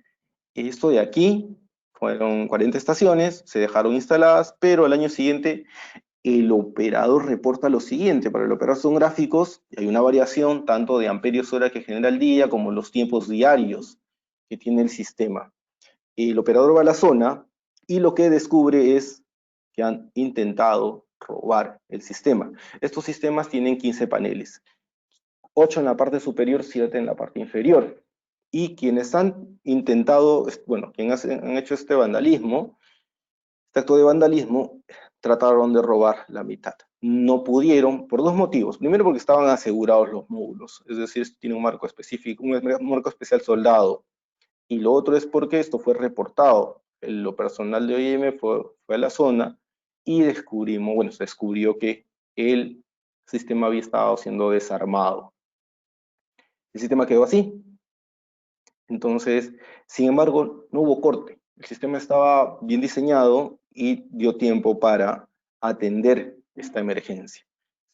esto de aquí fueron 40 estaciones, se dejaron instaladas, pero al año siguiente el operador reporta lo siguiente. Para el operador son gráficos y hay una variación tanto de amperios hora que genera el día como los tiempos diarios que tiene el sistema. El operador va a la zona y lo que descubre es que han intentado robar el sistema. Estos sistemas tienen 15 paneles, 8 en la parte superior, 7 en la parte inferior. Y quienes han intentado, bueno, quienes han hecho este vandalismo, este acto de vandalismo, trataron de robar la mitad. No pudieron por dos motivos. Primero, porque estaban asegurados los módulos, es decir, tiene un marco específico, un marco especial soldado. Y lo otro es porque esto fue reportado. Lo personal de OIM fue a la zona y descubrimos, bueno, se descubrió que el sistema había estado siendo desarmado. El sistema quedó así. Entonces, sin embargo, no hubo corte. El sistema estaba bien diseñado y dio tiempo para atender esta emergencia.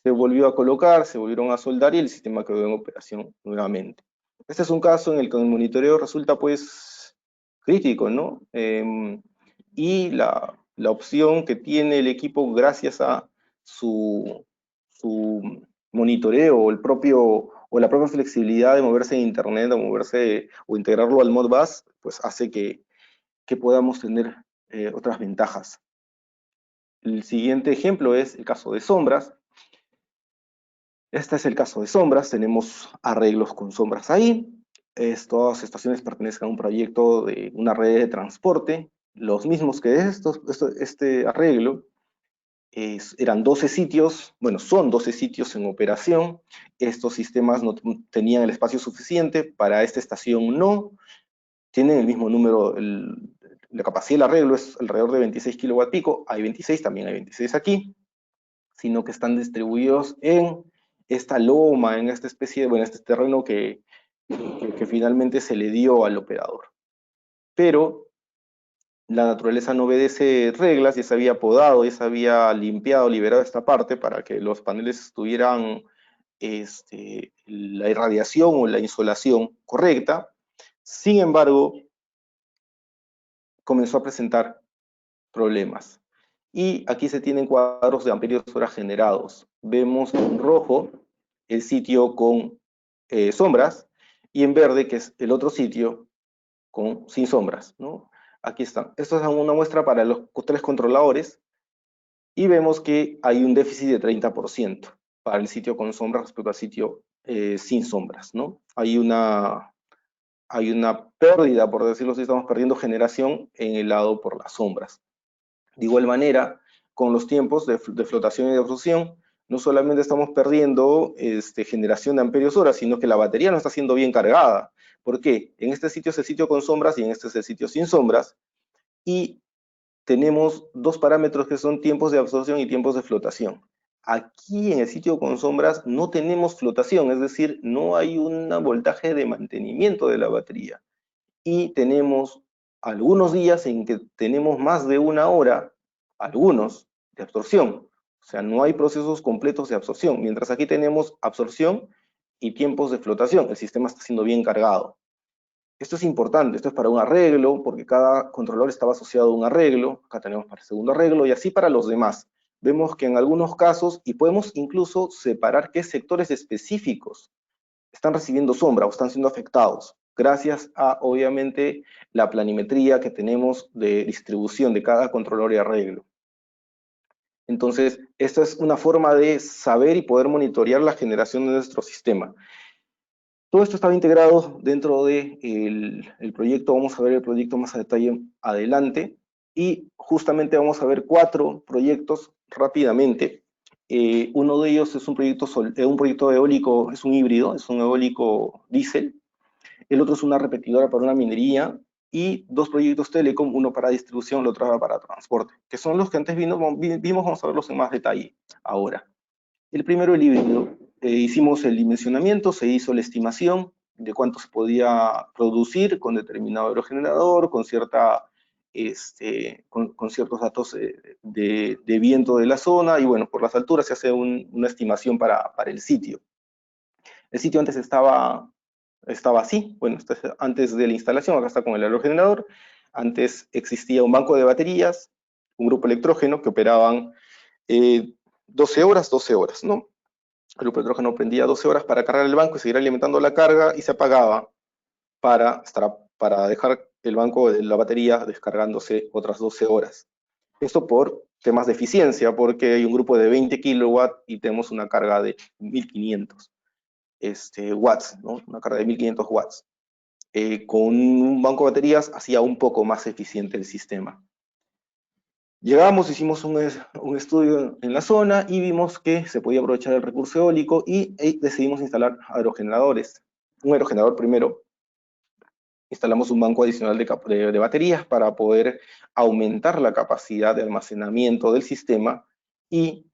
Se volvió a colocar, se volvieron a soldar y el sistema quedó en operación nuevamente. Este es un caso en el que el monitoreo resulta pues crítico, ¿no? Y la opción que tiene el equipo gracias a su monitoreo o la propia flexibilidad de moverse en internet o integrarlo al Modbus, pues hace que podamos tener otras ventajas. El siguiente ejemplo es el caso de sombras. Este es el caso de sombras, tenemos arreglos con sombras ahí. Estas estaciones pertenecen a un proyecto de una red de transporte, los mismos que este arreglo. Eran 12 sitios, bueno, son 12 sitios en operación. Estos sistemas no tenían el espacio suficiente, para esta estación no. Tienen el mismo número, la capacidad del arreglo es alrededor de 26 kilowatt pico, hay 26, también hay 26 aquí, sino que están distribuidos en esta loma, en esta especie de, bueno, este terreno que finalmente se le dio al operador. Pero la naturaleza no obedece reglas, ya se había podado, ya se había limpiado, liberado esta parte para que los paneles tuvieran la irradiación o la insolación correcta. Sin embargo, comenzó a presentar problemas. Y aquí se tienen cuadros de amperios hora generados. Vemos en rojo el sitio con sombras y en verde, que es el otro sitio sin sombras, ¿no? Aquí están. Esto es una muestra para los 3 controladores y vemos que hay un déficit de 30% para el sitio con sombras respecto al sitio sin sombras, ¿no? Hay una pérdida, por decirlo así, estamos perdiendo generación en el lado por las sombras. De igual manera, con los tiempos de flotación y de absorción, no solamente estamos perdiendo generación de amperios hora, sino que la batería no está siendo bien cargada. ¿Por qué? En este sitio es el sitio con sombras y en este es el sitio sin sombras. Y tenemos dos parámetros que son tiempos de absorción y tiempos de flotación. Aquí en el sitio con sombras no tenemos flotación, es decir, no hay un voltaje de mantenimiento de la batería. Y tenemos algunos días en que tenemos más de una hora, algunos, de absorción. O sea, no hay procesos completos de absorción, mientras aquí tenemos absorción y tiempos de flotación. El sistema está siendo bien cargado. Esto es importante, esto es para un arreglo, porque cada controlador estaba asociado a un arreglo. Acá tenemos para el segundo arreglo, y así para los demás. Vemos que en algunos casos, y podemos incluso separar qué sectores específicos están recibiendo sombra o están siendo afectados, gracias a, obviamente, la planimetría que tenemos de distribución de cada controlador y arreglo. Entonces, esta es una forma de saber y poder monitorear la generación de nuestro sistema. Todo esto estaba integrado dentro del proyecto. Vamos a ver el proyecto más a detalle adelante, y justamente vamos a ver 4 proyectos rápidamente. Uno de ellos es un proyecto eólico, es un híbrido, es un eólico diésel. El otro es una repetidora para una minería, y 2 proyectos telecom, uno para distribución, el otro para transporte, que son los que antes vimos. Vamos a verlos en más detalle ahora. El primero, el híbrido. Hicimos el dimensionamiento, se hizo la estimación de cuánto se podía producir con determinado aerogenerador, con ciertos datos de viento de la zona, y bueno, por las alturas se hace una estimación para el sitio. El sitio antes estaba así, bueno, antes de la instalación. Acá está con el aerogenerador. Antes existía un banco de baterías, un grupo electrógeno que operaban 12 horas, ¿no? El grupo electrógeno prendía 12 horas para cargar el banco y seguir alimentando la carga, y se apagaba para dejar el banco de la batería descargándose otras 12 horas. Esto por temas de eficiencia, porque hay un grupo de 20 kilowatts y tenemos una carga de 1500 watts, ¿no? Una carga de 1500 watts. Con un banco de baterías hacía un poco más eficiente el sistema. Llegamos, hicimos un estudio en la zona y vimos que se podía aprovechar el recurso eólico, y decidimos instalar aerogeneradores. Un aerogenerador primero. Instalamos un banco adicional de baterías para poder aumentar la capacidad de almacenamiento del sistema, y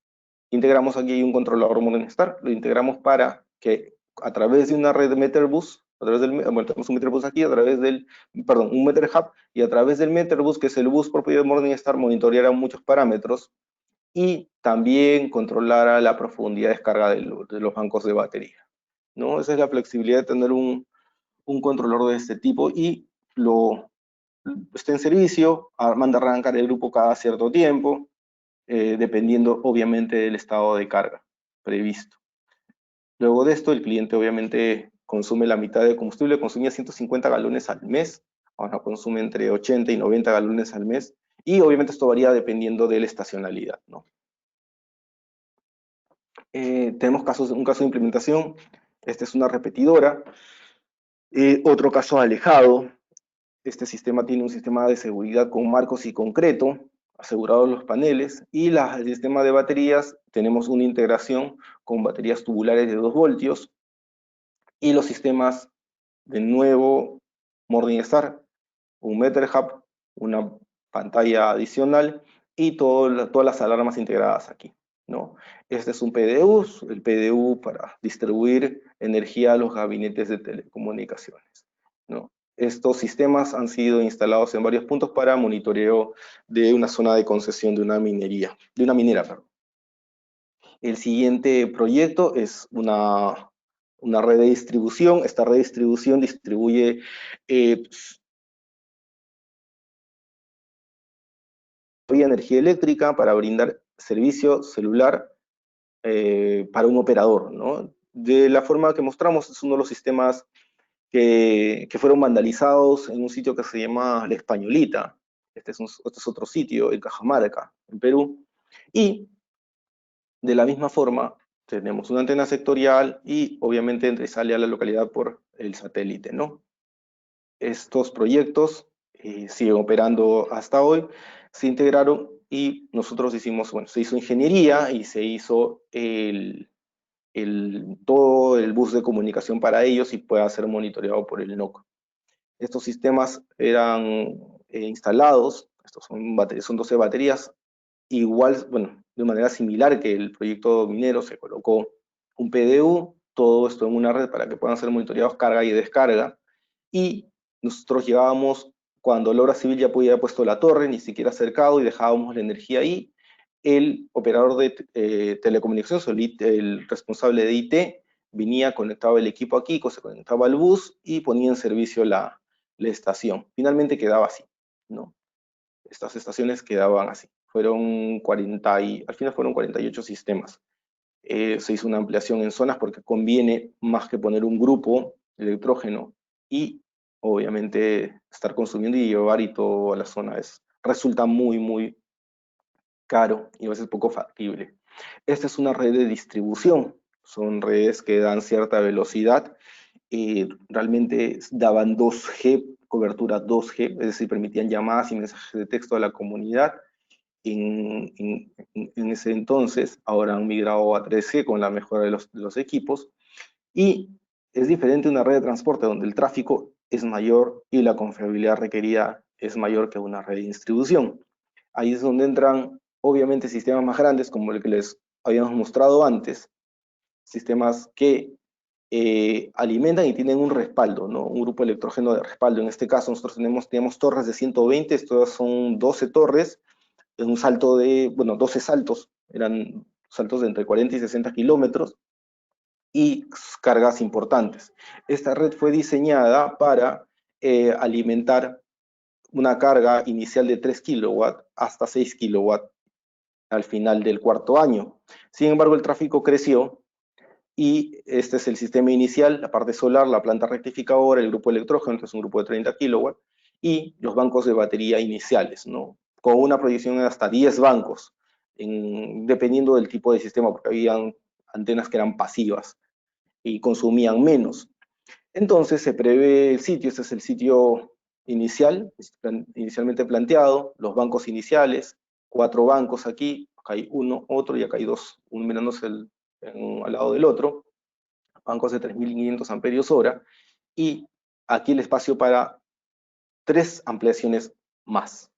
integramos aquí un controlador Morningstar. Lo integramos para que a través de una red de Meterbus, tenemos un Meterbus aquí, un MeterHub, y a través del Meterbus, que es el bus propio de Morningstar, monitoreara muchos parámetros y también controlara la profundidad de descarga de los bancos de batería, ¿no? Esa es la flexibilidad de tener un controlador de este tipo, y está en servicio, manda a arrancar el grupo cada cierto tiempo, dependiendo obviamente del estado de carga previsto. Luego de esto, el cliente obviamente consume la mitad de combustible. Consumía 150 galones al mes, ahora consume entre 80 y 90 galones al mes, y obviamente esto varía dependiendo de la estacionalidad, ¿no? Tenemos un caso de implementación. Esta es una repetidora. Otro caso alejado. Este sistema tiene un sistema de seguridad con marcos y concreto, asegurados los paneles, y el sistema de baterías, tenemos una integración con baterías tubulares de 2 voltios, y los sistemas, de nuevo, Morningstar, un MeterHub, una pantalla adicional, y todas las alarmas integradas aquí, ¿no? Este es un PDU, el PDU para distribuir energía a los gabinetes de telecomunicaciones, ¿no? Estos sistemas han sido instalados en varios puntos para monitoreo de una zona de concesión de una minera, perdón. El siguiente proyecto es una red de distribución. Esta red de distribución distribuye energía eléctrica para brindar servicio celular para un operador, ¿no? De la forma que mostramos, es uno de los sistemas que fueron vandalizados en un sitio que se llama La Españolita. Este es otro sitio, en Cajamarca, en Perú. Y de la misma forma, tenemos una antena sectorial, y obviamente entra y sale a la localidad por el satélite, ¿no? Estos proyectos siguen operando hasta hoy. Se integraron, y nosotros se hizo ingeniería y se hizo todo el bus de comunicación para ellos, y pueda ser monitoreado por el NOC. Estos sistemas eran instalados, son 12 baterías, igual, de manera similar que el proyecto minero. Se colocó un PDU, todo esto en una red para que puedan ser monitoreados carga y descarga, y nosotros llegábamos cuando la obra civil ya había puesto la torre, ni siquiera acercado, y dejábamos la energía ahí. El operador de telecomunicaciones, el responsable de IT, venía, conectaba el equipo aquí, se conectaba al bus y ponía en servicio la estación. Finalmente quedaba así, ¿no? Estas estaciones quedaban así. Fueron 40 y, al final fueron 48 sistemas. Se hizo una ampliación en zonas porque conviene más que poner un grupo de electrógeno y obviamente estar consumiendo y llevar y todo a la zona resulta muy caro y a veces poco factible. Esta es una red de distribución, son redes que dan cierta velocidad, realmente daban 2G, cobertura 2G, es decir, permitían llamadas y mensajes de texto a la comunidad. En ese entonces, ahora han migrado a 3G con la mejora de los equipos, y es diferente una red de transporte donde el tráfico es mayor y la confiabilidad requerida es mayor que una red de distribución. Ahí es donde entran, obviamente, sistemas más grandes, como el que les habíamos mostrado antes, sistemas que alimentan y tienen un respaldo, ¿no? Un grupo electrógeno de respaldo. En este caso, nosotros tenemos torres de 120, estas son 12 torres, en un salto de, bueno, 12 saltos, eran saltos de entre 40 y 60 kilómetros, y cargas importantes. Esta red fue diseñada para alimentar una carga inicial de 3 kilowatts hasta 6 kilowatts al final del cuarto año. Sin embargo, el tráfico creció y este es el sistema inicial, la parte solar, la planta rectificadora, el grupo electrógeno, que es un grupo de 30 kilowatts, y los bancos de batería iniciales, ¿no? Con una proyección de hasta 10 bancos, dependiendo del tipo de sistema, porque habían antenas que eran pasivas y consumían menos. Entonces se prevé el sitio, este es el sitio inicial, inicialmente planteado, los bancos iniciales, 4 bancos aquí, acá hay uno, otro y acá hay 2, uno mirándose al lado del otro, bancos de 3.500 amperios hora, y aquí el espacio para 3 ampliaciones más.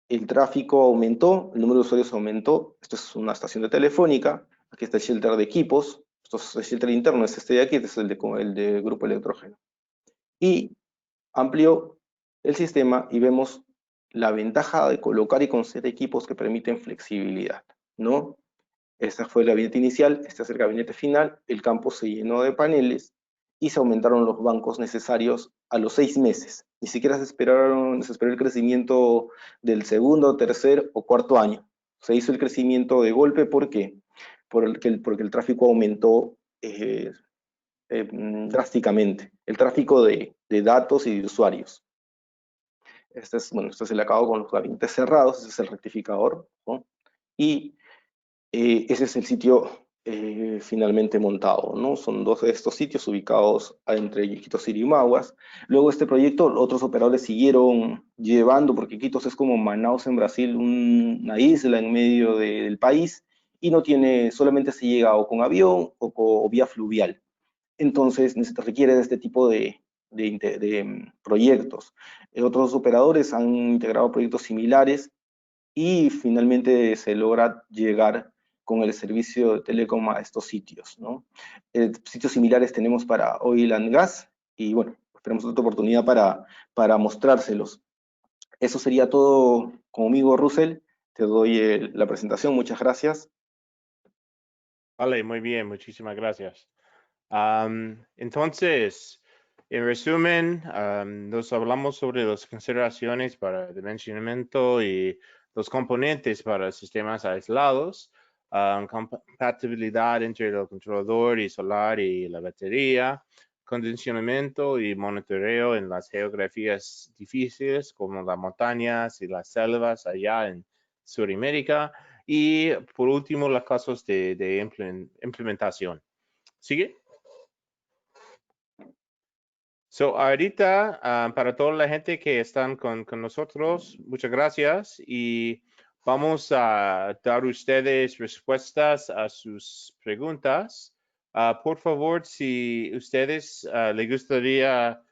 El tráfico aumentó, el número de usuarios aumentó, esto es una estación de telefónica, aquí está el shelter de equipos, esto es el shelter interno, es este de aquí, este es el de grupo electrógeno. Y amplió el sistema y vemos la ventaja de colocar y conceder equipos que permiten flexibilidad, ¿no? Esta fue el gabinete inicial, este es el gabinete final, el campo se llenó de paneles y se aumentaron los bancos necesarios a los 6 meses. Ni siquiera se esperó el crecimiento del segundo, tercer o cuarto año. Se hizo el crecimiento de golpe, ¿por qué? Porque el tráfico aumentó drásticamente, el tráfico de datos y de usuarios. Este es el acabado con los gabinetes cerrados, este es el rectificador, ¿no? Y ese es el sitio finalmente montado, ¿no? Son 2 de estos sitios ubicados entre Iquitos y Mahuas. Luego este proyecto, otros operadores siguieron llevando, porque Iquitos es como Manaus en Brasil, una isla en medio del país, y no tiene, solamente se llega o con avión o vía fluvial. Entonces se requiere de este tipo de proyectos. Otros operadores han integrado proyectos similares y finalmente se logra llegar con el servicio de telecom a estos sitios, ¿no? Sitios similares tenemos para Oil and Gas y bueno, tenemos otra oportunidad para mostrárselos. Eso sería todo conmigo, Russell. Te doy la presentación. Muchas gracias. Vale, muy bien, muchísimas gracias. Entonces, en resumen, nos hablamos sobre las consideraciones para dimensionamiento y los componentes para sistemas aislados, compatibilidad entre el controlador y solar y la batería, condicionamiento y monitoreo en las geografías difíciles como las montañas y las selvas allá en Sudamérica, y por último, los casos de implementación. ¿Sigue? So, ahorita, para toda la gente que están con nosotros, muchas gracias y vamos a dar ustedes respuestas a sus preguntas. Por favor, si ustedes les gustaría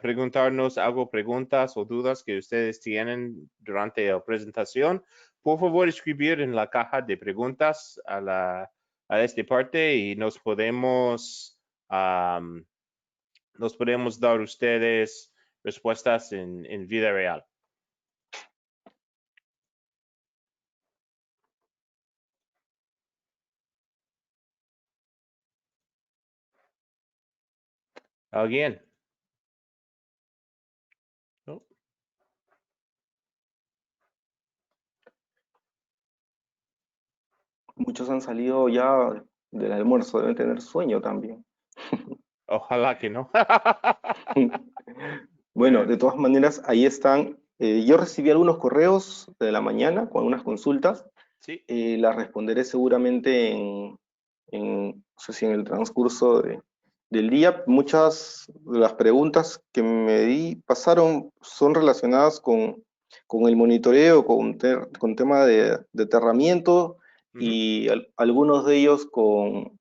preguntarnos algo, preguntas o dudas que ustedes tienen durante la presentación, por favor, escribir en la caja de preguntas a esta parte y nos podemos dar ustedes respuestas en vida real. ¿Alguien? No. Muchos han salido ya del almuerzo, deben tener sueño también. Ojalá que no. Bueno, de todas maneras, ahí están. Yo recibí algunos correos de la mañana con unas consultas. Sí. Las responderé seguramente no sé si en el transcurso del día. Muchas de las preguntas que me di pasaron son relacionadas con el monitoreo, con tema de aterramiento Ujú. y algunos de ellos con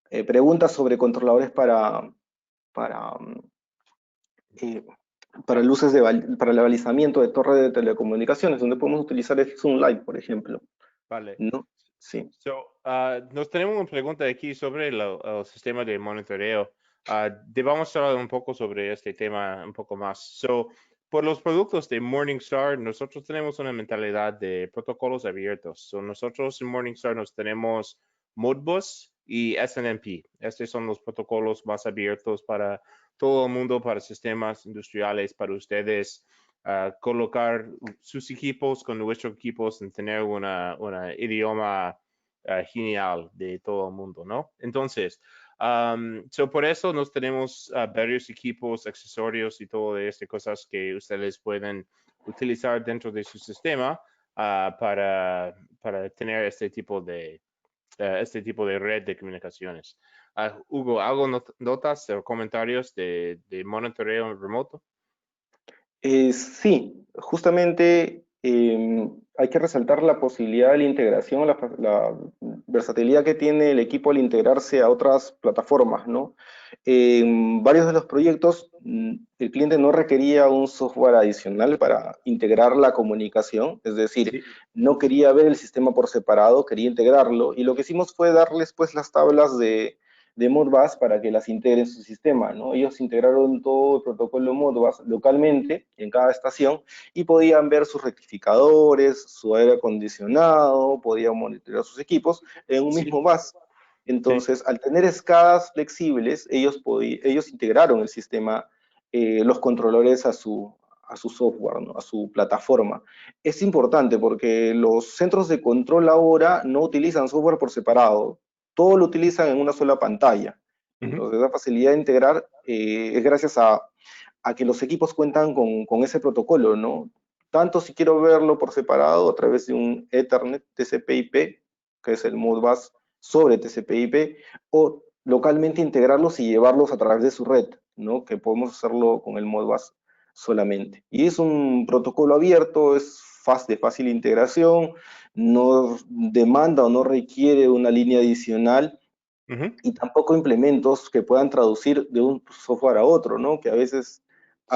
preguntas sobre controladores para, eh, para luces para el balizamiento de torre de telecomunicaciones, donde podemos utilizar el Zoom Live, por ejemplo, Vale. ¿no? Sí. So, nos tenemos una pregunta aquí sobre el sistema de monitoreo. Debamos hablar un poco sobre este tema un poco más. So, por los productos de Morningstar, nosotros tenemos una mentalidad de protocolos abiertos. So, nosotros en Morningstar nos tenemos Modbus y SNMP. Estos son los protocolos más abiertos para todo el mundo, para sistemas industriales, para ustedes. Colocar sus equipos con nuestros equipos en tener una idioma genial de todo el mundo, ¿no? Entonces, por eso nos tenemos varios equipos, accesorios y todo de estas cosas que ustedes pueden utilizar dentro de su sistema para tener este tipo de red de comunicaciones. Hugo, ¿algo notas o comentarios de monitoreo remoto? Sí, justamente hay que resaltar la posibilidad de la integración, la versatilidad que tiene el equipo al integrarse a otras plataformas, ¿no? En varios de los proyectos, el cliente no requería un software adicional para integrar la comunicación, es decir, Sí. no quería ver el sistema por separado, quería integrarlo, y lo que hicimos fue darles pues las tablas de Modbus para que las integre en su sistema, ¿no? Ellos integraron todo el protocolo Modbus localmente en cada estación y podían ver sus rectificadores, su aire acondicionado, podían monitorear sus equipos en un Sí, mismo bus. sí. Entonces, al tener escalas flexibles, ellos integraron el sistema, los controladores a su software, ¿no? A su plataforma. Es importante porque los centros de control ahora no utilizan software por separado, todo lo utilizan en una sola pantalla. Ujú. Entonces, la facilidad de integrar es gracias a que los equipos cuentan con ese protocolo, ¿no? Tanto si quiero verlo por separado a través de un Ethernet TCP/IP, que es el Modbus sobre TCP/IP, o localmente integrarlos y llevarlos a través de su red, ¿no? Que podemos hacerlo con el Modbus solamente. Y es un protocolo abierto, es de fácil integración, no demanda o no requiere una línea adicional Ujú. y tampoco implementos que puedan traducir de un software a otro, ¿no? Que a Sí.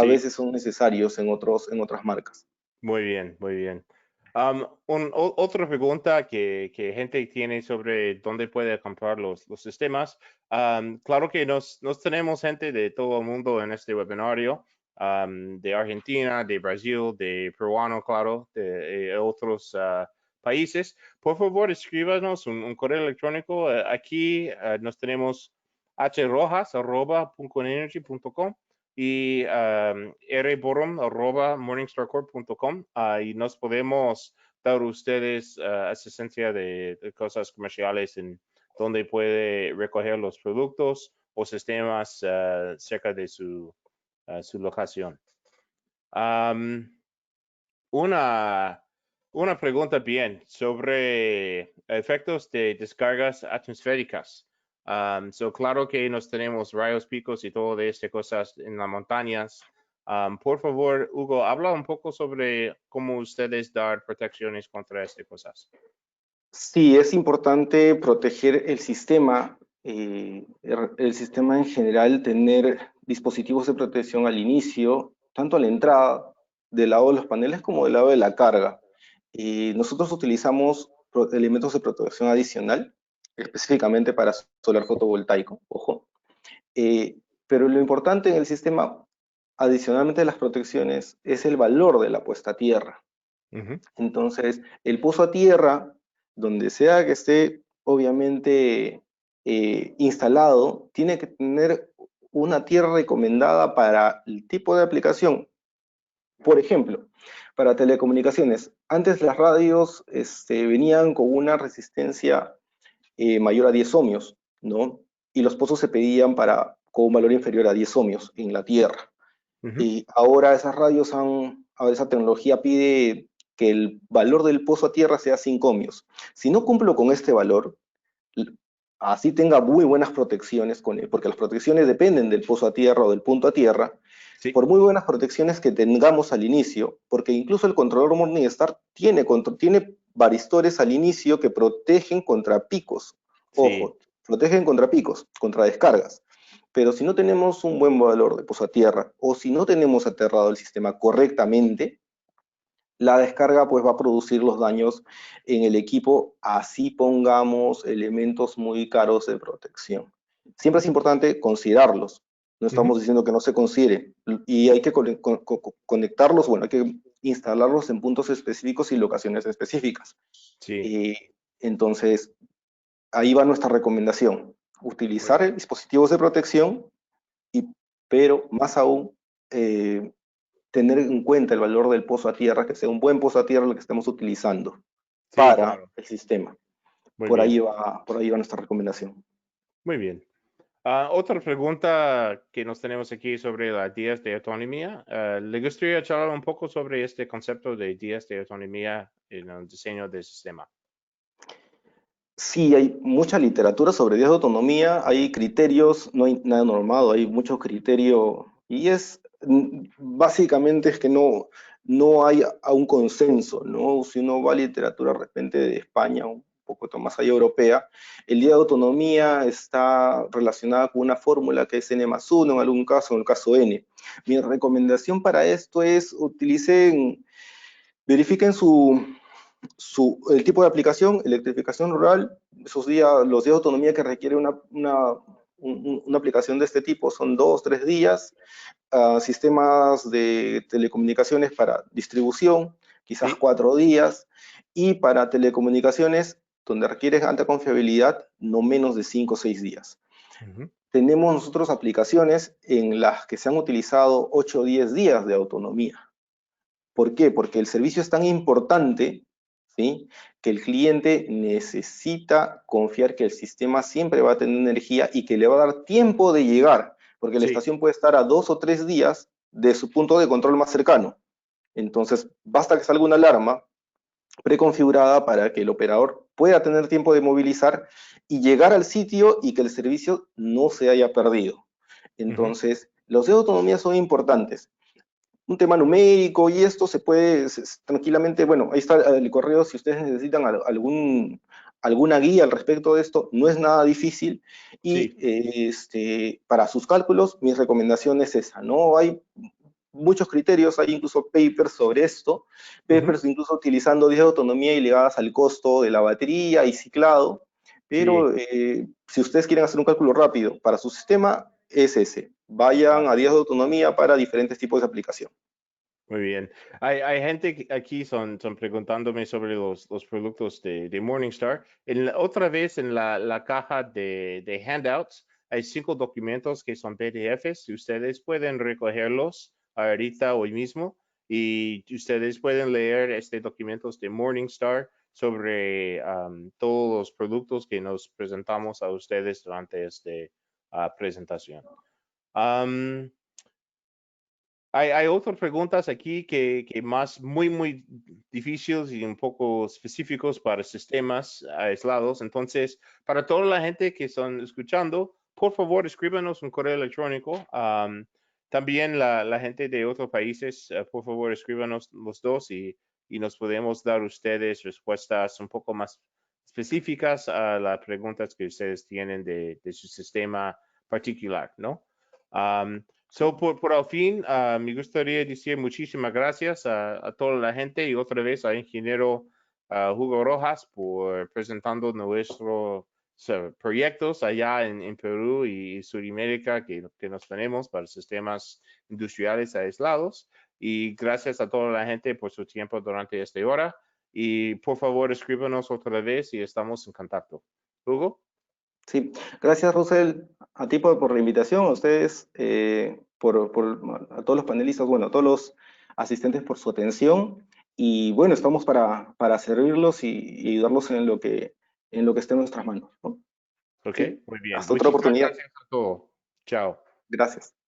veces son necesarios en otras marcas. Muy bien, muy bien. Otra pregunta que gente tiene sobre dónde puede comprar los sistemas. Claro que nos tenemos gente de todo el mundo en este webinario, de Argentina, de Brasil, de peruano, claro, de otros países. Por favor, escríbanos un correo electrónico. Aquí nos tenemos hrojas@puncoenergy.com y rborom@morningstarcorp.com y nos podemos dar a ustedes asistencia de cosas comerciales en donde puede recoger los productos o sistemas cerca de su locación. Um, una, una pregunta bien sobre efectos de descargas atmosféricas. Claro que nos tenemos rayos, picos y todo de estas cosas en las montañas. Por favor, Hugo, habla un poco sobre cómo ustedes dar protecciones contra estas cosas. Sí, es importante proteger el sistema en general, tener dispositivos de protección al inicio, tanto a la entrada, del lado de los paneles como del lado de la carga. Nosotros utilizamos elementos de protección adicional, específicamente para solar fotovoltaico, ojo. Eh, pero lo importante en el sistema, adicionalmente a las protecciones, es el valor de la puesta a tierra. Ujú. Entonces, el pozo a tierra, donde sea que esté obviamente instalado, tiene que tener una tierra recomendada para el tipo de aplicación. Por ejemplo, para telecomunicaciones, antes las radios venían con una resistencia mayor a 10 ohmios, ¿no? Y los pozos se pedían con un valor inferior a 10 ohmios en la tierra. Ujú. Y ahora ahora esa tecnología pide que el valor del pozo a tierra sea 5 ohmios. Si no cumplo con este valor, así tenga muy buenas protecciones con él, porque las protecciones dependen del pozo a tierra o del punto a tierra, Sí, por muy buenas protecciones que tengamos al inicio, porque incluso el controlador Morningstar tiene varistores al inicio que protegen contra picos. sí. Ojo, protegen contra picos, contra descargas. Pero si no tenemos un buen valor de pozo a tierra o si no tenemos aterrado el sistema correctamente, la descarga pues va a producir los daños en el equipo, así pongamos elementos muy caros de protección. Siempre es importante considerarlos, no Ujú. estamos diciendo que no se considere, y hay que conectarlos, bueno, hay que instalarlos en puntos específicos y locaciones específicas. Sí, Eh, entonces, ahí va nuestra recomendación, muy utilizar bien. dispositivos de protección, y, pero más aún, tener en cuenta el valor del pozo a tierra, que sea un buen pozo a tierra el que estemos utilizando Sí, para claro. el sistema. Muy bien, Por ahí va nuestra recomendación. muy bien. Otra pregunta que nos tenemos aquí sobre las días de autonomía. ¿Le gustaría charlar un poco sobre este concepto de días de autonomía en el diseño del sistema? Sí, hay mucha literatura sobre días de autonomía, hay criterios, no hay nada normado, hay mucho criterio y básicamente es que no hay a un consenso, ¿no? Si uno va a literatura de repente de España, un poco más allá europea, el día de autonomía está relacionada con una fórmula que es n+1 en algún caso, en el caso n. Mi recomendación para esto es verifiquen el tipo de aplicación, electrificación rural, los días de autonomía que requiere una aplicación de este tipo son 2, 3 días. Sistemas de telecomunicaciones para distribución, quizás Sí. 4 días, y para telecomunicaciones, donde requiere alta confiabilidad, no menos de 5 o 6 días. Ujú. Tenemos nosotros aplicaciones en las que se han utilizado 8 o 10 días de autonomía. ¿Por qué? Porque el servicio es tan importante, ¿sí?, que el cliente necesita confiar que el sistema siempre va a tener energía y que le va a dar tiempo de llegar, porque la Sí. estación puede estar a 2 o 3 días de su punto de control más cercano. Entonces, basta que salga una alarma preconfigurada para que el operador pueda tener tiempo de movilizar y llegar al sitio y que el servicio no se haya perdido. Ujú. Entonces, los de autonomía son importantes, un tema numérico y esto se puede tranquilamente, bueno, ahí está el correo si ustedes necesitan alguna guía al respecto de esto, no es nada difícil y Sí. para sus cálculos mi recomendación es esa, ¿no? Hay muchos criterios, hay incluso papers sobre esto, Ujú. papers incluso utilizando días de autonomía y ligadas al costo de la batería y ciclado, Sí, pero si ustedes quieren hacer un cálculo rápido para su sistema, es ese. Vayan a claro. días de autonomía para diferentes tipos de aplicación. Muy bien. Hay gente aquí son preguntándome sobre los productos de Morningstar. Otra vez en la caja de handouts hay 5 documentos que son PDFs y ustedes pueden recogerlos ahorita hoy mismo y ustedes pueden leer este documentos de Morningstar sobre todos los productos que nos presentamos a ustedes durante esta presentación. Um, hay otras preguntas aquí que más muy difíciles y un poco específicos para sistemas aislados. Entonces, para toda la gente que están escuchando, por favor, escríbanos un correo electrónico. También la gente de otros países, por favor, escríbanos los dos y nos podemos dar ustedes respuestas un poco más específicas a las preguntas que ustedes tienen de su sistema particular, ¿no? Por al fin, me gustaría decir muchísimas gracias a toda la gente y otra vez al ingeniero Hugo Rojas por presentando nuestros proyectos allá en Perú y Sudamérica que nos tenemos para sistemas industriales aislados. Y gracias a toda la gente por su tiempo durante esta hora. Y por favor, escríbanos otra vez y estamos en contacto. Hugo. Sí, gracias, Rosel. a ti por la invitación, a ustedes, a todos los panelistas, bueno, a todos los asistentes por su atención. Y bueno, estamos para servirlos y ayudarlos en lo que esté en nuestras manos, ¿no? Ok, ¿Sí? muy bien. Hasta otra Muchísimas oportunidad. gracias a todos. Chao. Gracias.